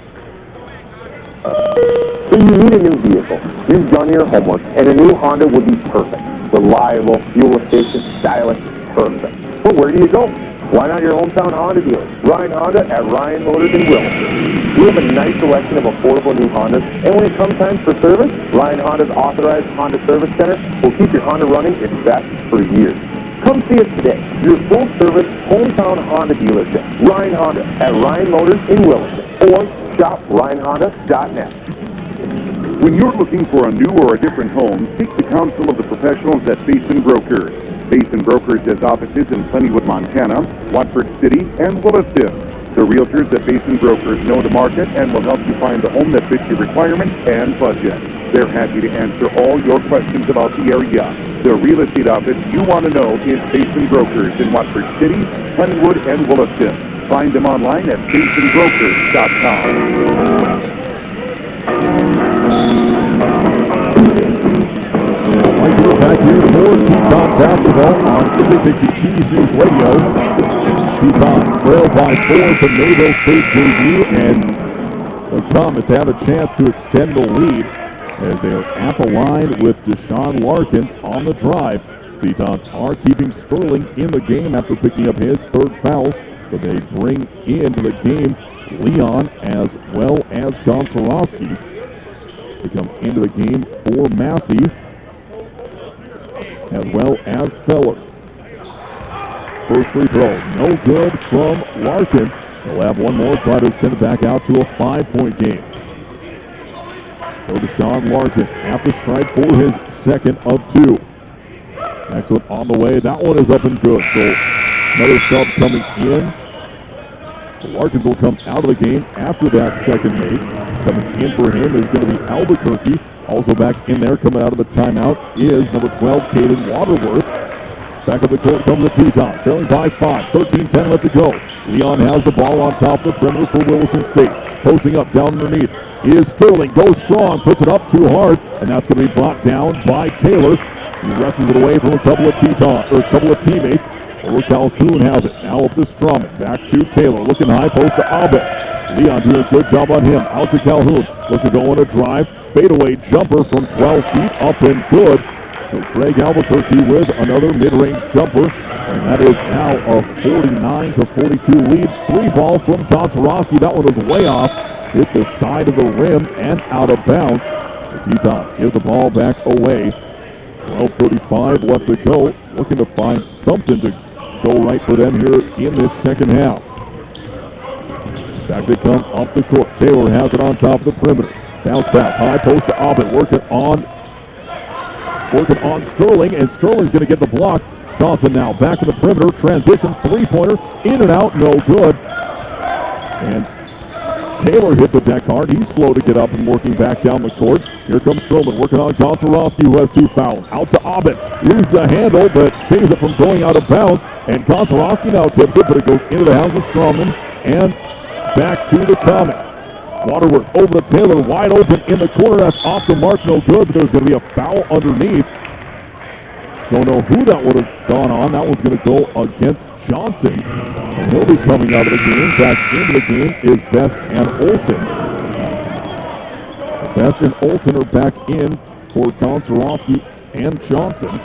When you need a new vehicle, you've done your homework, and a new Honda would be perfect. Reliable, fuel-efficient, stylish, perfect. But where do you go? Why not your hometown Honda dealer, Ryan Honda at Ryan Motors in Williston. We have a nice selection of affordable new Hondas, and when it comes time for service, Ryan Honda's authorized Honda Service Center will keep your Honda running its best for years. Come see us today, your full-service hometown Honda dealership, Ryan Honda at Ryan Motors in Williston, or shop RyanHonda.net. When you're looking for a new or a different home, seek the counsel of the professionals at Basin Brokers. Basin Brokers has offices in Sunnywood, Montana, Watford City, and Williston. The realtors at Basin Brokers know the market and will help you find the home that fits your requirements and budget. They're happy to answer all your questions about the area. The real estate office you want to know is Basin Brokers in Watford City, Sunnywood, and Williston. Find them online at basinbrokers.com. Back here for Teton basketball on 660 Keys News Radio. Teton trailed by 4 to Mayville State JV, and the Comets have a chance to extend the lead as they're at the line with Deshaun Larkins on the drive. Tetons are keeping Sterling in the game after picking up his 3rd foul, but they bring into the game Leon as well as Gonczarowski to come into the game for Massey, as well as Feller. First free throw, no good from Larkins. They'll have one more, try to extend it back out to a 5-point game. So Deshaun Larkins at the strike for his 2nd of 2. Next one on the way, that one is up and good. So another sub coming in. Larkins will come out of the game after that 2nd made. Coming in for him is going to be Albuquerque. Also back in there, coming out of the timeout, is number 12, Caden Waterworth. Back of the court comes the Teton, trailing by 5, 13-10 left to go. Leon has the ball on top of the perimeter for Williston State. Posting up down underneath is Sterling, goes strong, puts it up too hard, and that's going to be brought down by Taylor. He wrestles it away from a couple of teammates. Over Calhoun has it, now up to Strawman, back to Taylor, looking high post to Abed. Leon doing a good job on him, out to Calhoun, looks to go on a drive, fadeaway jumper from 12 feet, up and good. So Craig Albuquerque with another mid-range jumper, and that is now a 49-42 lead. 3 ball from Gonczarowski, that one was way off, hit the side of the rim and out of bounds. The Tetons give the ball back away. 12:35 left to go, looking to find something to go right for them here in this 2nd half. Back they come up the court. Taylor has it on top of the perimeter. Bounce pass, high post to Aubin, working on Sterling, and Sterling's going to get the block. Johnson now back to the perimeter, transition, 3-pointer, in and out, no good. And Taylor hit the deck hard. He's slow to get up and working back down the court. Here comes Stroman working on Gonczarowski, who has 2 fouls. Out to Aubin. Loses the handle, but saves it from going out of bounds. And Gonczarowski now tips it, but it goes into the hands of Stroman and back to the Comets. Waterworth over to Taylor, wide open in the corner. That's off the mark, no good, but there's going to be a foul underneath. Don't know who that would have gone on. That one's going to go against Johnson. And he'll be coming out of the game. Back into the game is Best and Olsen. Best and Olsen are back in for Gonczarowski and Johnson.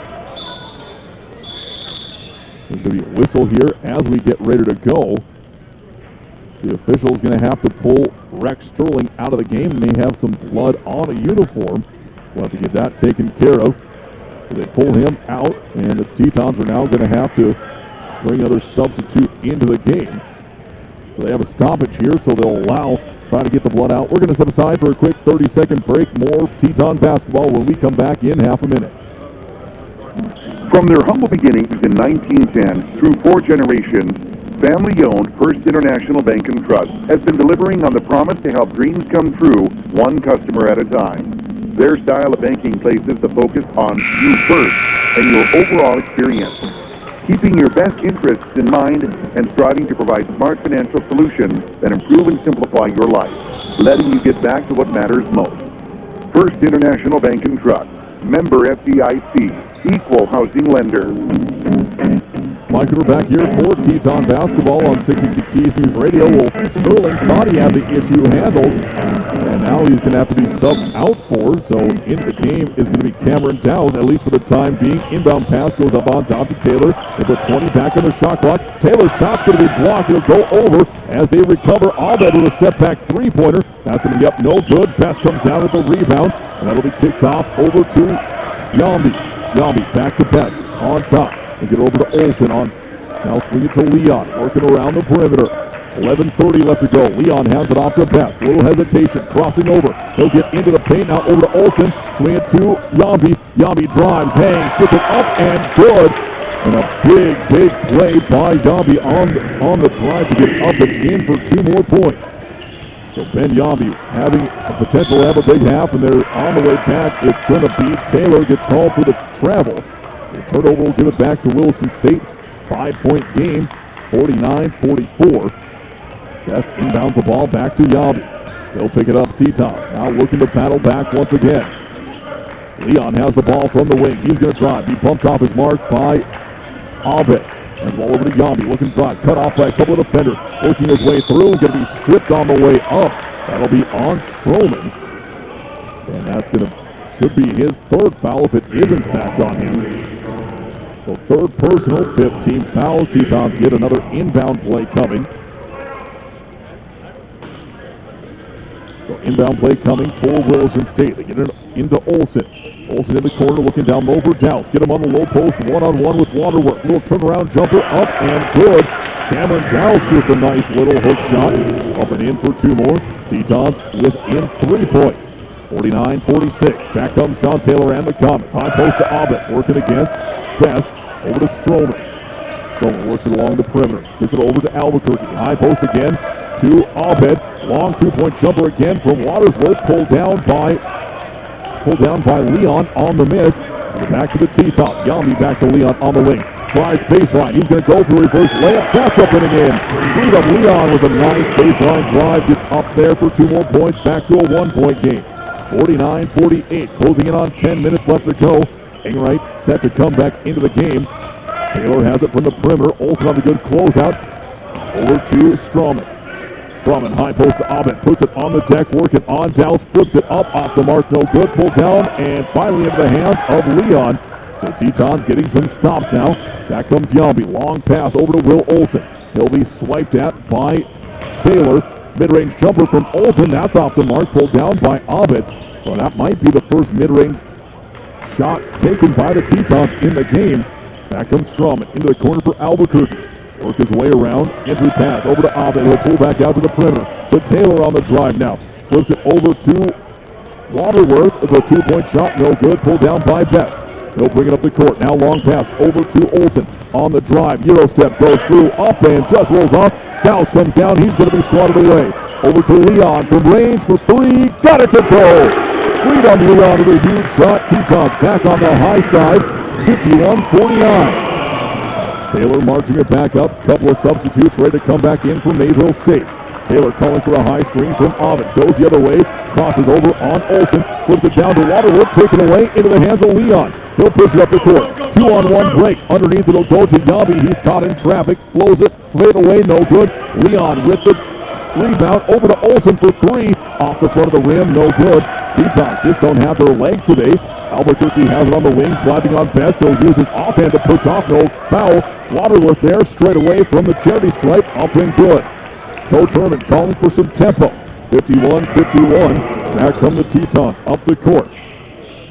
There's going to be a whistle here as we get ready to go. The official's going to have to pull Rex Sterling out of the game. May have some blood on a uniform. We'll have to get that taken care of. So they pull him out, and the Tetons are now going to have to bring another substitute into the game. So they have a stoppage here, so they'll try to get the blood out. We're going to step aside for a quick 30-second break. More Teton basketball when we come back in half a minute. From their humble beginnings in 1910 through 4 generations, family-owned First International Bank and Trust has been delivering on the promise to help dreams come true, one customer at a time. Their style of banking places the focus on you first. and your overall experience. Keeping your best interests in mind and striving to provide smart financial solutions that improve and simplify your life, letting you get back to what matters most. First International Bank and Trust, member FDIC, equal housing lender. Mike, we're back here for Teton basketball on 60 Keys News Radio. Well, Sterling thought he had the issue handled, and now he's going to have to be subbed out for. So into the game is going to be Cameron Dowse, at least for the time being. Inbound pass goes up on top to Taylor. They put 20 back on the shot clock. Taylor's shot's going to be blocked. It'll go over as they recover. Abed with a step-back three-pointer. That's going to be up no good. Pass comes down with the rebound, and that'll be kicked off over to Yambi. Yambi back to Best on top. They get over to Olsen on. Now swing it to Leon, working around the perimeter. 11:30 left to go. Leon hands it off to Best. Little hesitation, crossing over. He'll get into the paint, now over to Olsen. Swing it to Yambi. Yambi drives, hangs, puts it up and good. And a big play by Yambi on the drive to get up and in for 2 more points. So Ben Yambi having a potential to have a big half, and they're on the way back. It's going to be Taylor gets called for the travel. The turnover will give it back to Williston State. 5-point game, 49-44. Best inbounds the ball back to Yambi. They'll pick it up, Teton. Now looking to battle back once again. Leon has the ball from the wing. He's going to drive. He bumped off his mark by Abed. And the ball over to Yambi. Looking to drive. Cut off by a couple of defenders. Working his way through. Going to be stripped on the way up. That'll be on Stroman. And that's going to should be his 3rd foul if it is in fact on him. So 3rd personal, 15 fouls. Tetons get another inbound play coming. So inbound play coming for Williston State. They get it into Olsen. Olsen in the corner looking down low for Dowse. Get him on the low post, one-on-one with Waterworth. Little turnaround jumper up and good. Cameron Dowse with a nice little hook shot. Up and in for 2 more. Tetons within 3 points. 49-46. Back comes John Taylor and the Comets. High post to Abed. Working against Best. Over to Stroman. Stroman works it along the perimeter. Gets it over to Albuquerque. High post again to Abed. Long 2-point jumper again from Watersworth. Pulled down by Leon on the miss. Back to the Tetons. Yambi back to Leon on the wing. Tries baseline. He's going to go for a reverse layup. That's up and in. Freedom Leon with a nice baseline drive. Gets up there for 2 more points. Back to a 1-point game. 49-48. Closing in on 10 minutes left to go. Enright set to come back into the game. Taylor has it from the perimeter. Olsen on the good closeout. Over to Stroman. Stroman high post to Abed. Puts it on the deck. Working on Dowse. Flips it up off the mark. No good. Pulled down and finally into the hands of Leon. So Tetons getting some stops now. Back comes Yambi. Long pass over to Will Olsen. He'll be swiped at by Taylor. Mid-range jumper from Olsen. That's off the mark. Pulled down by Abed. So that might be the first mid-range shot taken by the Tetons in the game. Back comes Stroman into the corner for Albuquerque. Work his way around. Entry pass over to Abed. He'll pull back out to the perimeter. So Taylor on the drive now. Flips it over to Waterworth. It's a 2-point shot. No good. Pulled down by Best. He'll bring it up the court. Now long pass over to Olsen. On the drive. Euro step goes through. Up and just rolls off. Dowse comes down. He's going to be swatted away. Over to Leon from range for 3. Got it to go. Freedom Leon with a huge shot. Tetons back on the high side. 51-49. Taylor marching it back up. Couple of substitutes ready to come back in for Mayville State. Taylor calling for a high screen from Abed. Goes the other way. Crosses over on Olsen. Flips it down to Waterworth. Taken away into the hands of Leon. He'll push it up the court. 2-on-1 break. Underneath it'll go to Yambi. He's caught in traffic. Flows it. Fade away. No good. Leon with the rebound. Over to Olsen for 3. Off the front of the rim. No good. Tetons just don't have their legs today. Albuquerque has it on the wing. Driving on Best. He'll use his offhand to push off. No foul. Waterworth there. Straight away from the charity stripe. Up and good. Coach Herman calling for some tempo. 51-51. Back come the Tetons up the court.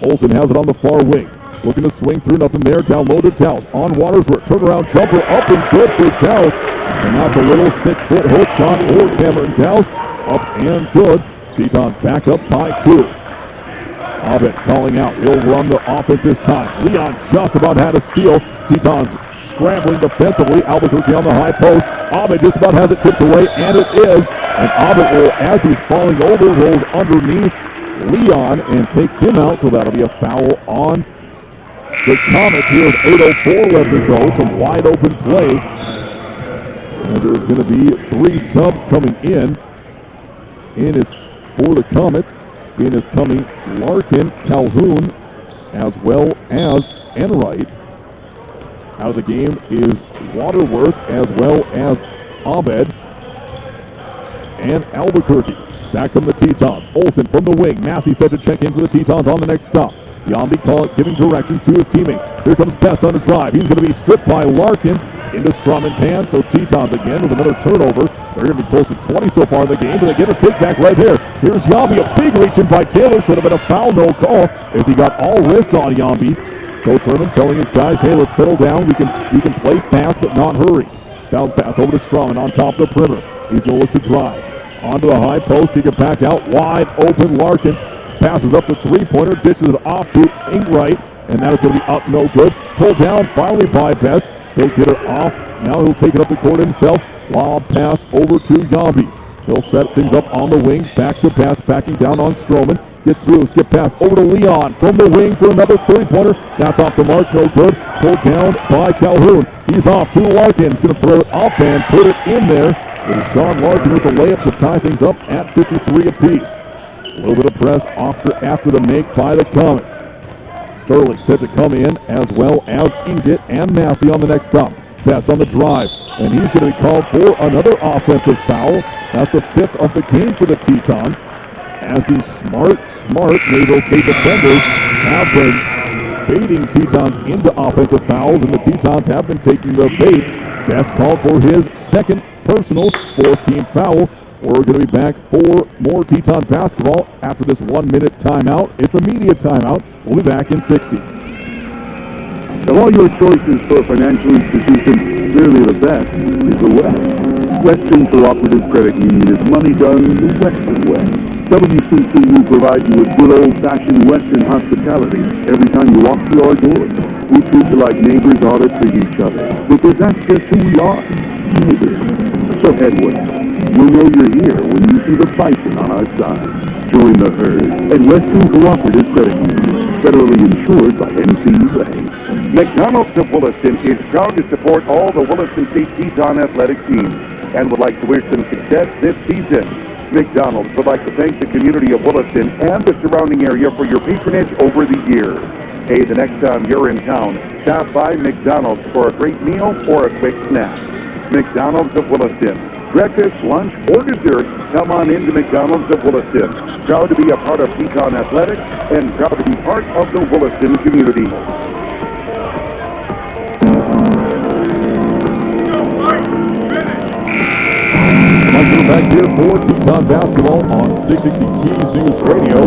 Olsen has it on the far wing. Looking to swing through, nothing there. Down low to Dowse. On Watersworth. Turnaround jumper up and good for Dowse. And that's a little 6-foot hook shot for Cameron Dowse. Up and good. Tetons back up by 2. Abed calling out. He'll run the offense this time. Leon just about had a steal. Tetons scrambling defensively. Albuquerque on the high post. Abed just about has it tipped away, and it is. And Abed will, as he's falling over, rolls underneath Leon and takes him out, so that'll be a foul on the Comets here with 8:04 left to go. Some wide open play. As there's going to be 3 subs coming in. In is for the Comets. In is coming Larkin, Calhoun, as well as Enright. Out of the game is Waterworth as well as Abed and Albuquerque. Back from the Tetons. Olsen from the wing. Massey set to check in for the Tetons on the next stop. Yambi giving directions to his teammate. Here comes Best on the drive. He's going to be stripped by Larkin into Strumman's hand. So Tetons again with another turnover. They're going to be close to 20 so far in the game, but they get a take back right here. Here's Yambi, a big reach in by Taylor. Should have been a foul, no call, as he got all wrist on Yambi. Coach Herman telling his guys, hey, let's settle down. We can play fast, but not hurry. Bounce pass over to Strumman on top of the perimeter. He's going to look to drive. Onto the high post, he can back out. Wide open, Larkin passes up the three-pointer, dishes it off to Enright, and that is going to be up, no good. Pulled down finally by Best. He'll get it off. Now he'll take it up the court himself. Lob pass over to Yambi. He'll set things up on the wing. Back to pass, backing down on Stroman. Gets through, skip pass over to Leon from the wing for another three-pointer. That's off the mark, no good. Pulled down by Calhoun. He's off to Larkin. He's going to throw it up and put it in there. And Sean Larkin with the layup to tie things up at 53 apiece. A little bit of press after the make by the Comets. Sterling set to come in as well as Inget and Massey on the next stop. Best on the drive, and he's going to be called for another offensive foul. That's the 5th of the game for the Tetons. As the smart Mayville State defenders have been baiting Tetons into offensive fouls, and the Tetons have been taking the bait. Best called for his second personal 4th-team foul. We're going to be back for more Teton basketball after this 1-minute timeout. It's a media timeout. We'll be back in 60. Of all your choices for a financial institution, clearly the best is the West. Western Cooperative Credit Union is money done the Western way. WCC will provide you with good old-fashioned Western hospitality every time you walk through our doors. We treat you like neighbors ought to treat each other, because that's just who we are, neighbors. So head west. You'll know you're here when you see the bison on our side. Join the herd at Western Cooperative Credit Union, federally insured by NCUA. McDonald's of Williston is proud to support all the Williston State Teton athletic teams and would like to wish them success this season. McDonald's would like to thank the community of Williston and the surrounding area for your patronage over the years. Hey, the next time you're in town, stop by McDonald's for a great meal or a quick snack. McDonald's of Williston. Breakfast, lunch, or dessert, come on into McDonald's of Williston. Proud to be a part of Teton Athletics and proud to be part of the Williston community. Welcome back here for Teton basketball on 660 Keys News Radio.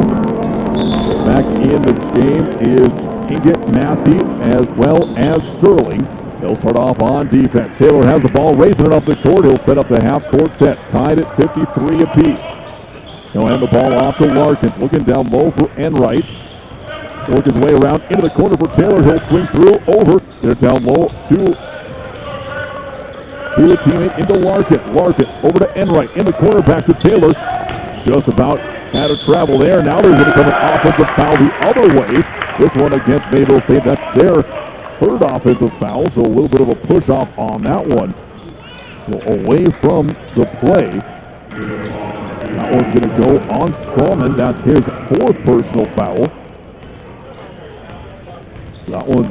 Back in the game is Inget, Massey, as well as Sterling. He'll start off on defense. Taylor has the ball, raising it up the court. He'll set up the half-court set, tied at 53 apiece. He'll hand the ball off to Larkins, looking down low for Enright. Work his way around into the corner for Taylor. He'll swing through, over. They're down low to a teammate into Larkins. Larkins over to Enright, in the corner, back to Taylor. Just about had to travel there. Now there's going to come an offensive foul the other way. This one against Mayville State. That's their 3rd offensive foul, so a little bit of a push-off on that one. So away from the play. That one's going to go on Strawman. That's his 4th personal foul. That one's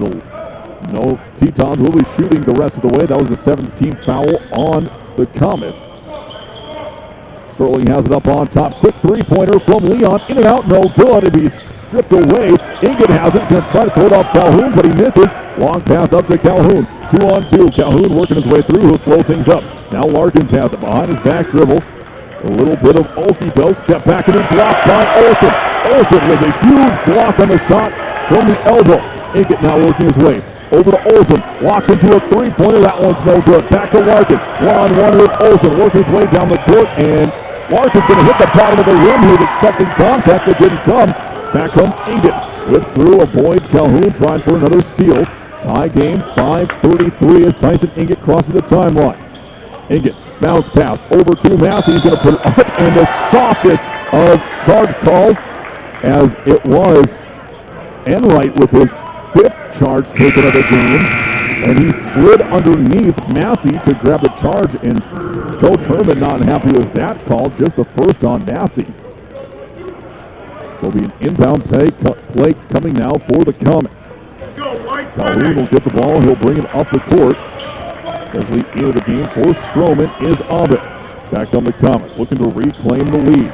no, Tetons will be shooting the rest of the way. That was the 7th-team foul on the Comets. Sterling has it up on top. Quick three-pointer from Leon. In and out, no good. It'd be stripped away. Inget has it. Going to try to throw it off Calhoun, but he misses. Long pass up to Calhoun. 2-on-2. Calhoun working his way through. He'll slow things up. Now Larkins has it behind his back dribble. A little bit of okey-doke. Step back and then blocked by Olsen. Olsen with a huge block on the shot from the elbow. Inget now working his way over to Olsen. Walks into a three-pointer. That one's no good. Back to Larkin. One-on-one with Olsen. Working his way down the court, and Larkin's going to hit the bottom of the rim. He was expecting contact. It didn't come. Back comes Inget. Whip through, avoids Calhoun, trying for another steal. Tie game, 5:33 as Tyson Inget crosses the timeline. Inget, bounce pass over to Massey. He's going to put it up in the softest of charge calls, as it was Enright with his fifth charge taken of the game, and he slid underneath Massey to grab the charge, and Coach Herman not happy with that call, just the first on Massey. So it'll be an inbound play coming now for the Comets. Calhoun will get the ball, he'll bring it up the court. Especially into the game for Stroman is Ovid. Back on the Comets, looking to reclaim the lead.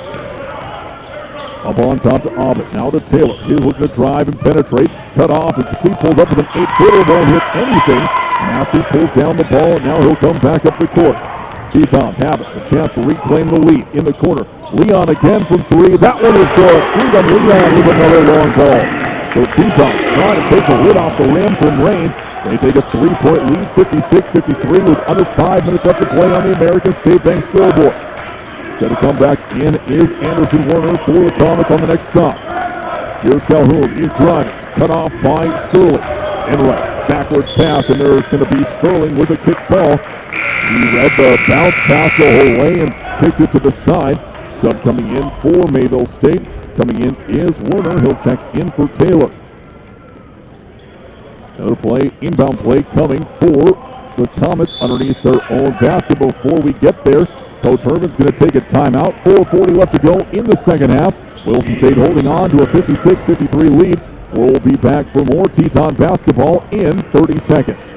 Up on top to Ovid, now to Taylor. He's looking to drive and penetrate. Cut off, and he pulls up with an 8-footer, won't hit anything. Massey pulls down the ball, and now he'll come back up the court. Tetons have it, a chance to reclaim the lead in the corner. Leon again from three. That one is good. Freedom Leon with another long ball. So Tetons trying to take the lid off the rim from range. They take a 3-point lead, 56-53, with under 5 minutes left to play on the American State Bank scoreboard. Set to come back in is Anderson Werner for the Comets on the next stop. Here's Calhoun. He's driving. Cut off by Sterling. And right, backwards pass, and there's going to be Sterling with a kick ball. He read the bounce pass the whole way and kicked it to the side. Sub coming in for Mayville State. Coming in is Werner. He'll check in for Taylor. Another play, inbound play coming for the Comets underneath their own basket. Before we get there, Coach Herman's going to take a timeout. 4:40 left to go in the second half. Williston State holding on to a 56-53 lead. We'll be back for more Teton basketball in 30 seconds.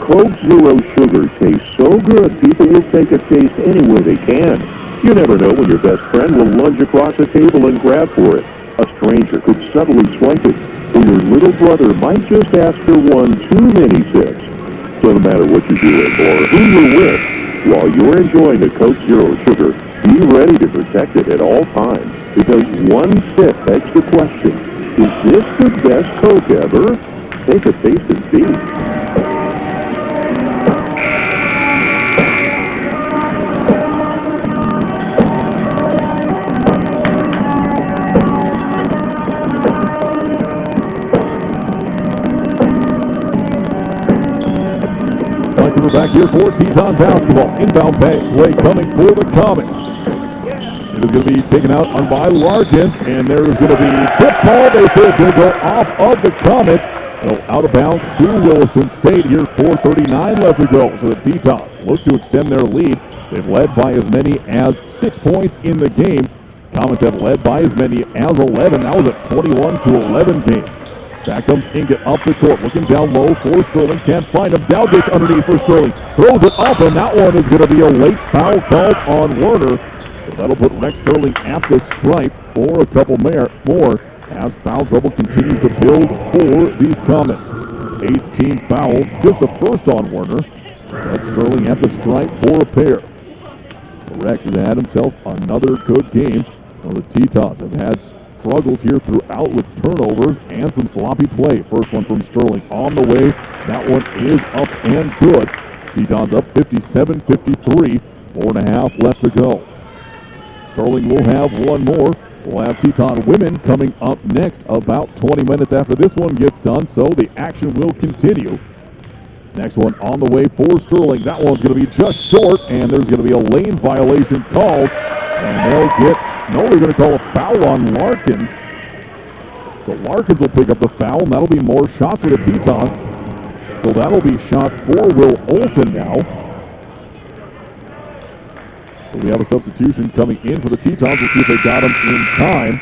Coke Zero Sugar tastes so good, people will take a taste any way they can. You never know when your best friend will lunge across the table and grab for it. A stranger could subtly swipe it, or your little brother might just ask for one too many sips. So no matter what you're doing or who you're with, while you're enjoying a Coke Zero Sugar, be ready to protect it at all times, because one sip begs the question, is this the best Coke ever? Take a taste and see. We're back here for Teton basketball. Inbound play coming for the Comets. It is going to be taken out on by Larkins, and there is going to be tip ball. They say it's going to go off of the Comets. Out of bounds to Williston State here. 4:39 left to go. So the Tetons look to extend their lead. They've led by as many as 6 points in the game. Comets have led by as many as 11. That was a 21-11 game. Back comes Inget up the court, looking down low for Sterling. Can't find him. Down dish underneath for Sterling. Throws it up, and that one is going to be a late foul called on Werner. So that'll put Rex Sterling at the stripe for a couple more as foul trouble continues to build for these Comets. 8th team foul, just the first on Werner. Rex Sterling at the stripe for a pair. Rex has had himself another good game. Well, the Tetons have had struggles here throughout with turnovers and some sloppy play. First one from Sterling on the way. That one is up and good. Tetons up 57-53. 4.5 left to go. Sterling will have one more. We'll have Teton women coming up next about 20 minutes after this one gets done, so the action will continue. Next one on the way for Sterling. That one's going to be just short, and there's going to be a lane violation called. And they're going to call a foul on Larkins. So Larkins will pick up the foul, and that'll be more shots for the Tetons. So that'll be shots for Will Olson now. So we have a substitution coming in for the Tetons. We'll see if they got him in time.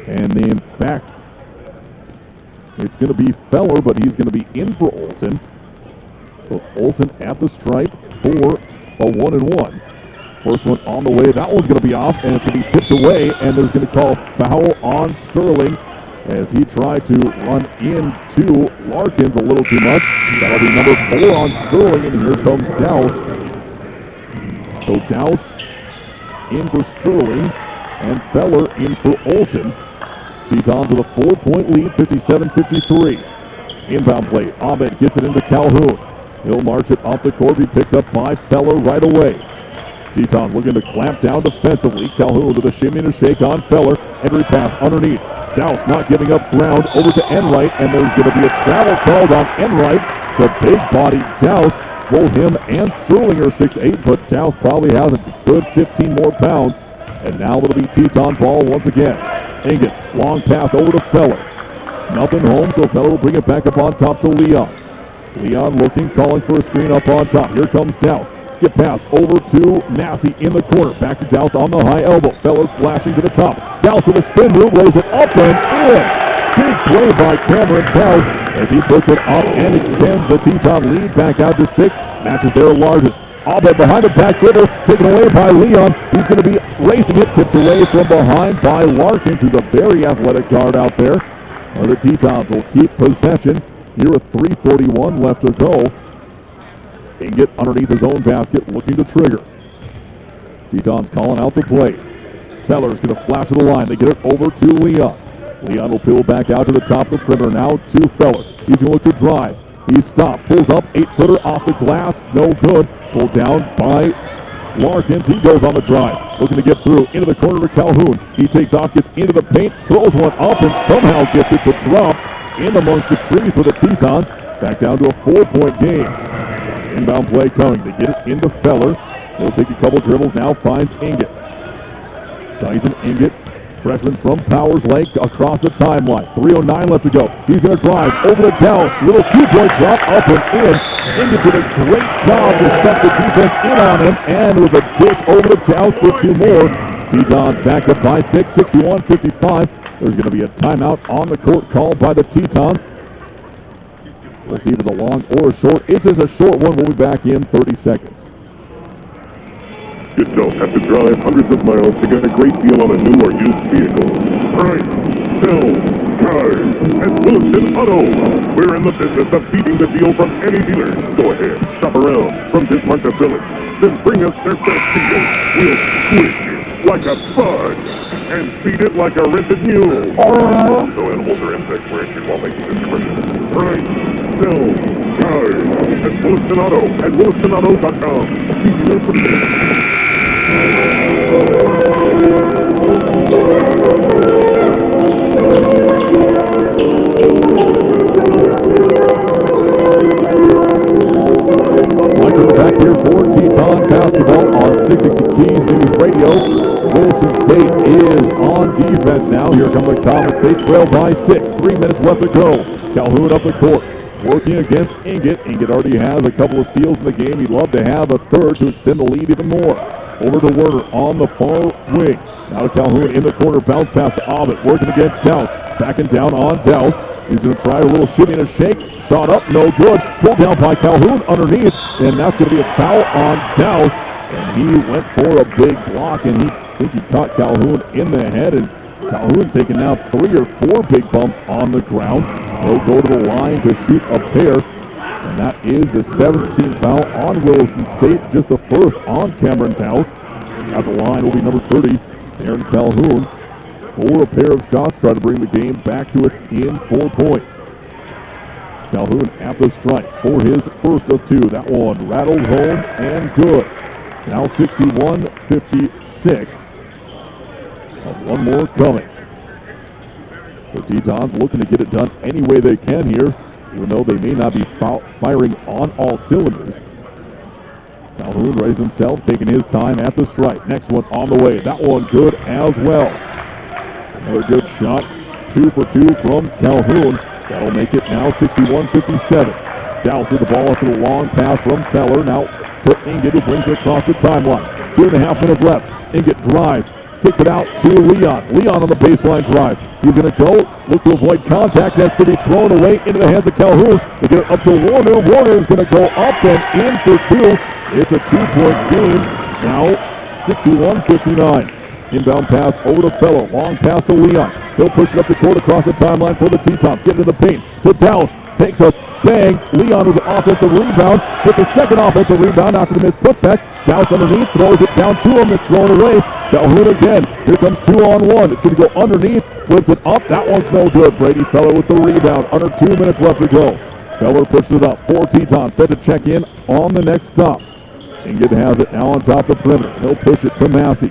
And in fact, it's going to be Feller, but he's going to be in for Olson. So Olson at the stripe for a 1-and-1. First one on the way. That one's going to be off, and it's going to be tipped away, and there's going to call a foul on Sterling as he tried to run into Larkins a little too much. That'll be number 4 on Sterling, and here comes Douse. So Douse in for Sterling, and Feller in for Olson. Tetons with a 4-point lead, 57-53. Inbound play. Abed gets it into Calhoun. He'll march it off the court. Be picked up by Feller right away. Teton looking to clamp down defensively. Calhoun with a shimmy and a shake on Feller. Entry pass underneath. Douse not giving up ground over to Enright, and there's going to be a travel called on Enright. The big body Douse. Both him and Sterling are 6'8", but Douse probably has a good 15 more pounds. And now it'll be Teton ball once again. Inget, long pass over to Feller. Nothing home, so Feller will bring it back up on top to Leon. Leon looking, calling for a screen up on top. Here comes Douse. Skip pass over to Massey in the corner. Back to Douse on the high elbow. Feller flashing to the top. Douse with a spin move, lays it up and in. Big play by Cameron Douse as he puts it up and extends the Teton lead back out to 6. Matches their largest. Abed behind the back dribble, taken away by Leon. He's going to be racing it, tipped away from behind by Larkins, who's a very athletic guard out there. The Tetons will keep possession here with 3:41 left to go. Inget underneath his own basket, looking to trigger. Tetons calling out the play. Feller's going to flash to the line. They get it over to Leon. Leon will peel back out to the top of the perimeter. Now to Feller. He's going to look to drive. He's stopped. Pulls up. 8-footer off the glass. No good. Pulled down by Larkins. He goes on the drive. Looking to get through into the corner to Calhoun. He takes off, gets into the paint, throws one up, and somehow gets it to drop in amongst the trees for the Tetons. Back down to a 4-point game. Inbound play coming. They get it into Feller. He'll take a couple dribbles. Now finds Inget. Dyson Inget, freshman from Powers Lake, across the timeline. 3:09 left to go. He's going to drive over to Dallas. Little two-point shot up and in. Inget did a great job to set the defense in on him, and with a dish over to Dallas for 2 more. Tetons back up by 6, 61-55. There's going to be a timeout on the court called by the Tetons. We'll see if it's a long or a short. If it's a short one, we'll be back in 30 seconds. You don't have to drive hundreds of miles to get a great deal on a new or used vehicle. Right, sell, drive, and Williston Auto. We're in the business of beating the deal from any dealer. Go ahead, shop around from Bismarck to Village. Then bring us their best deal. We'll squish you like a bug and feed it like a rented mule. So animals are insects where it while making this commercial. Right, sell, drive, and Williston Auto at WillistonAuto.com. Easier for you. Back here for Teton basketball on 660 Keys News Radio. Williston State is on defense now. Here come the Comets. They trail by 6. 3 minutes left to go. Calhoun up the court. Working against Inget. Inget already has a couple of steals in the game. He'd love to have a third to extend the lead even more. Over to Werner on the far wing. Now to Calhoun in the corner. Bounce pass to Ovid. Working against Douse. Backing down on Douse. He's going to try a little shimmy and a shake. Shot up, no good. Pulled down by Calhoun underneath. And that's going to be a foul on Douse. And he went for a big block. And he caught Calhoun in the head. And Calhoun taking now 3 or 4 big bumps on the ground. He'll go to the line to shoot a pair. And that is the 17th foul on Williston State. Just the first on Cameron Douse. At the line will be number 30, Aaron Calhoun. For a pair of shots, try to bring the game back to it in 4 points. Calhoun at the strike for his first of 2. That one rattles home and good. Now 61-56. One more coming. The Tetons looking to get it done any way they can here, even though they may not be firing on all cylinders. Calhoun raised himself, taking his time at the strike. Next one on the way. That one good as well. Another good shot. 2 for 2 from Calhoun. That'll make it now 61-57. Douse with the ball after the long pass from Feller. Now to Inget, who brings it across the timeline. 2.5 minutes left. Inget drives. Kicks it out to Leon. Leon on the baseline drive. He's going to go. Look to avoid contact. That's going to be thrown away into the hands of Calhoun. They get it up to Warner. Warner is going to go up and in for 2. It's a 2-point game. Now 61-59. Inbound pass over to Feller. Long pass to Leon. He'll push it up the court across the timeline for the Tetons. Get into the paint to Douse. Takes a bang. Leon with an offensive rebound. Gets a second offensive rebound after the missed putback. Douse underneath. Throws it down to him. It's thrown away. Calhoun again. Here comes 2-on-1. It's going to go underneath. Flips it up. That one's no good. Brady Feller with the rebound. Under 2 minutes left to go. Feller pushes it up. 4 Tetons set to check in on the next stop. Inget has it now on top of the perimeter. He'll push it to Massey.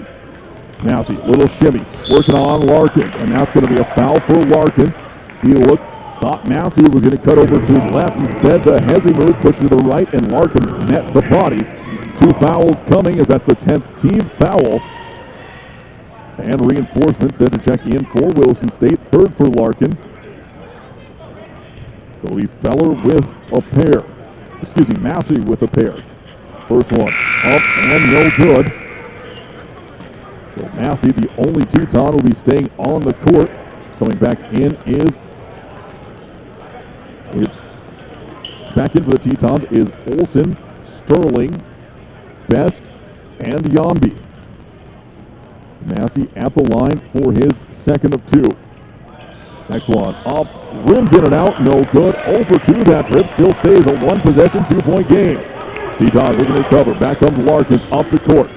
Massey, little shimmy, working on Larkins, and that's going to be a foul for Larkins. He thought Massey was going to cut over to his left. Instead, the Hezzy move pushed to the right, and Larkins met the body. 2 fouls coming as that's the 10th team foul. And reinforcements set to check in for Williston State. 3rd for Larkins. So it'll be Feller with a pair. Excuse me, Massey with a pair. First one up and no good. So Massey, the only Teton, will be staying on the court. Coming back in back in for the Tetons is Olsen, Sterling, Best, and Yombi. Massey at the line for his second of two. Next one up, rims in and out, no good. 0 for 2 that trip, still stays a one-possession, 2-point game. Teton looking to recover. Back comes Larkins up the court.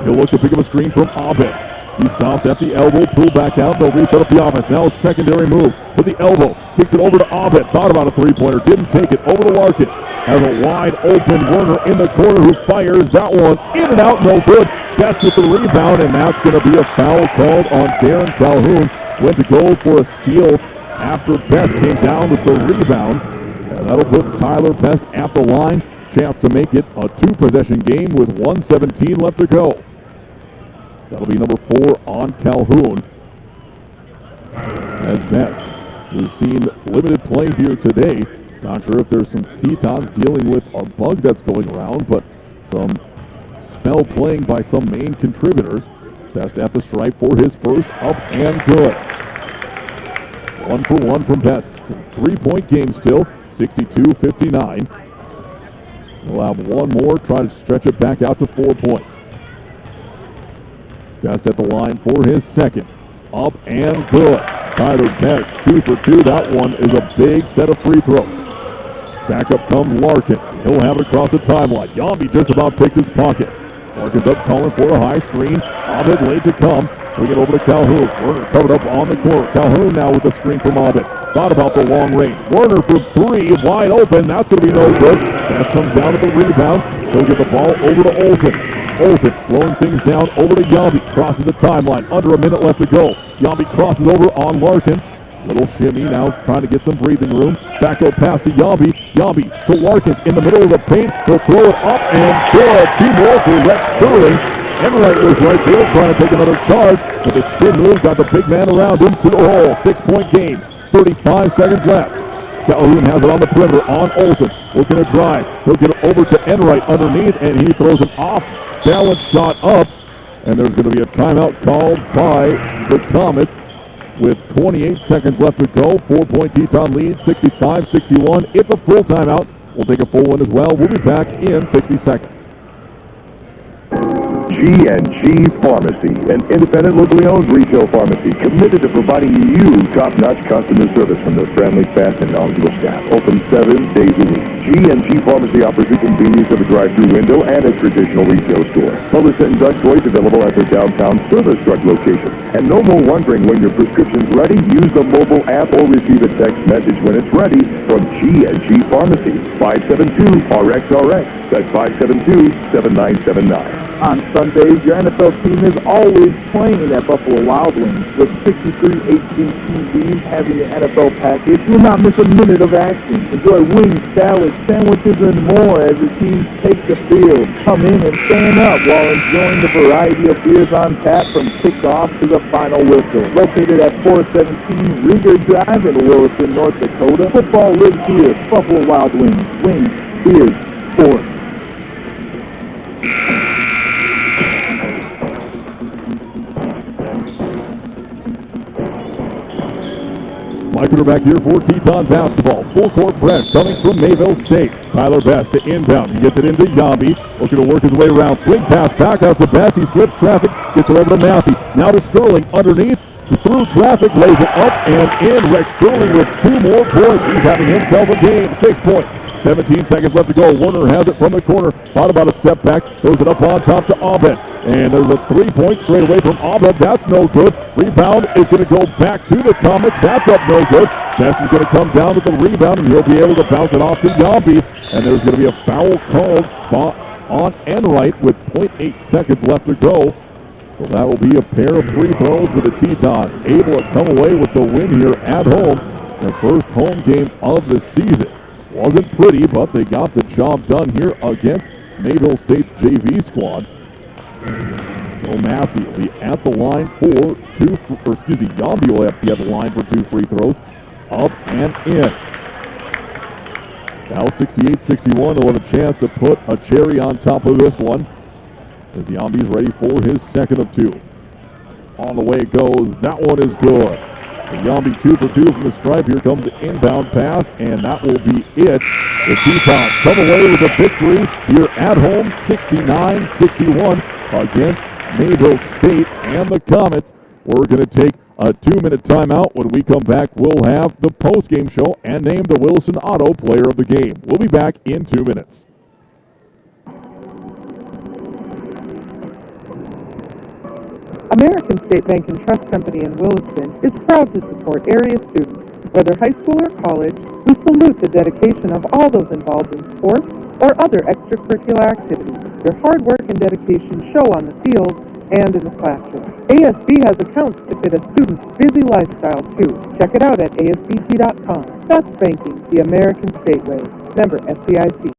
He'll look to pick up a screen from Abed. He stops at the elbow, pull back out, they'll reset up the offense. Now a secondary move with the elbow. Kicks it over to Abed. Thought about a three-pointer, didn't take it. Over to Larkins. Has a wide open Werner in the corner who fires that one in and out, no good. Best with the rebound, and that's going to be a foul called on Darren Calhoun. Went to go for a steal after Best came down with the rebound. And that'll put Tyler Best at the line. Chance to make it a two-possession game with 1:17 left to go. That'll be number 4 on Calhoun. As Best, who's seen limited play here today. Not sure if there's some Tetons dealing with a bug that's going around, but some spell playing by some main contributors. Best at the stripe for his first up and good. 1 for 1 from Best. 3-point game still, 62-59. We'll have one more, try to stretch it back out to 4 points. Best at the line for his second. Up and good. Tyler Best, 2 for 2. That one is a big set of free throws. Back up comes Larkins. He'll have it across the timeline. Yombi just about picked his pocket. Larkins up calling for a high screen. Abed late to come. Swing it over to Calhoun. Werner covered up on the corner. Calhoun now with the screen from Abed. Thought about the long range. Werner for 3, wide open. That's going to be no good. Best comes down with the rebound. He'll get the ball over to Olsen. Olsen slowing things down over to Yombi. Crosses the timeline. Under a minute left to go. Yombi crosses over on Larkins. Little shimmy now, trying to get some breathing room. Back up pass to Yombi. Yombi to Larkins in the middle of the paint. He'll throw it up and good. 2 more for Rex Sterling. Enright was right there trying to take another charge, but the spin move got the big man around him to the hole. 6-point game. 35 seconds left. Calhoun has it on the perimeter on Olsen. Looking to drive. He'll get it over to Enright underneath, and he throws an off-balance shot up. And there's going to be a timeout called by the Comets with 28 seconds left to go. 4-point Teton lead, 65-61. It's a full timeout. We'll take a full one as well. We'll be back in 60 seconds. G&G Pharmacy, an independent, locally owned retail pharmacy committed to providing you top-notch customer service from their friendly, fast, and knowledgeable staff. Open 7 days a week. G&G Pharmacy offers the convenience of a drive-thru window and a traditional retail store. Melissa and Doug Toys available at their downtown service truck location. And no more wondering when your prescription's ready. Use the mobile app or receive a text message when it's ready from G&G Pharmacy. 572-RXRX. That's 572-7979. On Sundays, your NFL team is always playing at Buffalo Wild Wings. With 63 HD TVs having the NFL package, you'll not miss a minute of action. Enjoy wings, salads, sandwiches, and more as the teams take the field. Come in and stand up while enjoying the variety of beers on tap from kickoff to the final whistle. Located at 417 Rieger Drive in Williston, North Dakota, football lives here. Buffalo Wild Wings. Wings, beers, sports. Mike back here for Teton basketball. Full court press coming from Mayville State. Tyler Best to inbound. He gets it into Yombi. Looking to work his way around. Swing pass back out to Best. He slips traffic. Gets it over to Massey. Now to Sterling underneath. Through traffic. Lays it up and in. Rex Sterling with 2 more points. He's having himself a game. 6 points. 17 seconds left to go. Werner has it from the corner. Thought about a step back. Throws it up on top to Abed. And there's a 3-point straight away from Abed. That's no good. Rebound is going to go back to the Comets. That's up no good. Best is going to come down with the rebound, and he'll be able to bounce it off to Yombi. And there's going to be a foul called on Enright with 0.8 seconds left to go. So that will be a pair of free throws for the Tetons. Able to come away with the win here at home. Their first home game of the season. Wasn't pretty, but they got the job done here against Mayville State's JV squad. So Massey will be at the line for Yombi will be at the line for 2 free throws. Up and in. Now 68-61. They'll have a chance to put a cherry on top of this one as Yambi's ready for his second of two. On the way it goes. That one is good. Yambi 2 for 2 from the stripe. Here comes the inbound pass, and that will be it. The Tetons come away with a victory here at home, 69-61 against Mayville State and the Comets. We're going to take a 2-minute timeout. When we come back, we'll have the post-game show and name the Williston Auto Player of the Game. We'll be back in 2 minutes. American State Bank and Trust Company in Williston is proud to support area students. Whether high school or college, we salute the dedication of all those involved in sports or other extracurricular activities. Their hard work and dedication show on the field and in the classroom. ASB has accounts to fit a student's busy lifestyle too. Check it out at asbt.com. That's banking the American State way. Member SCIC.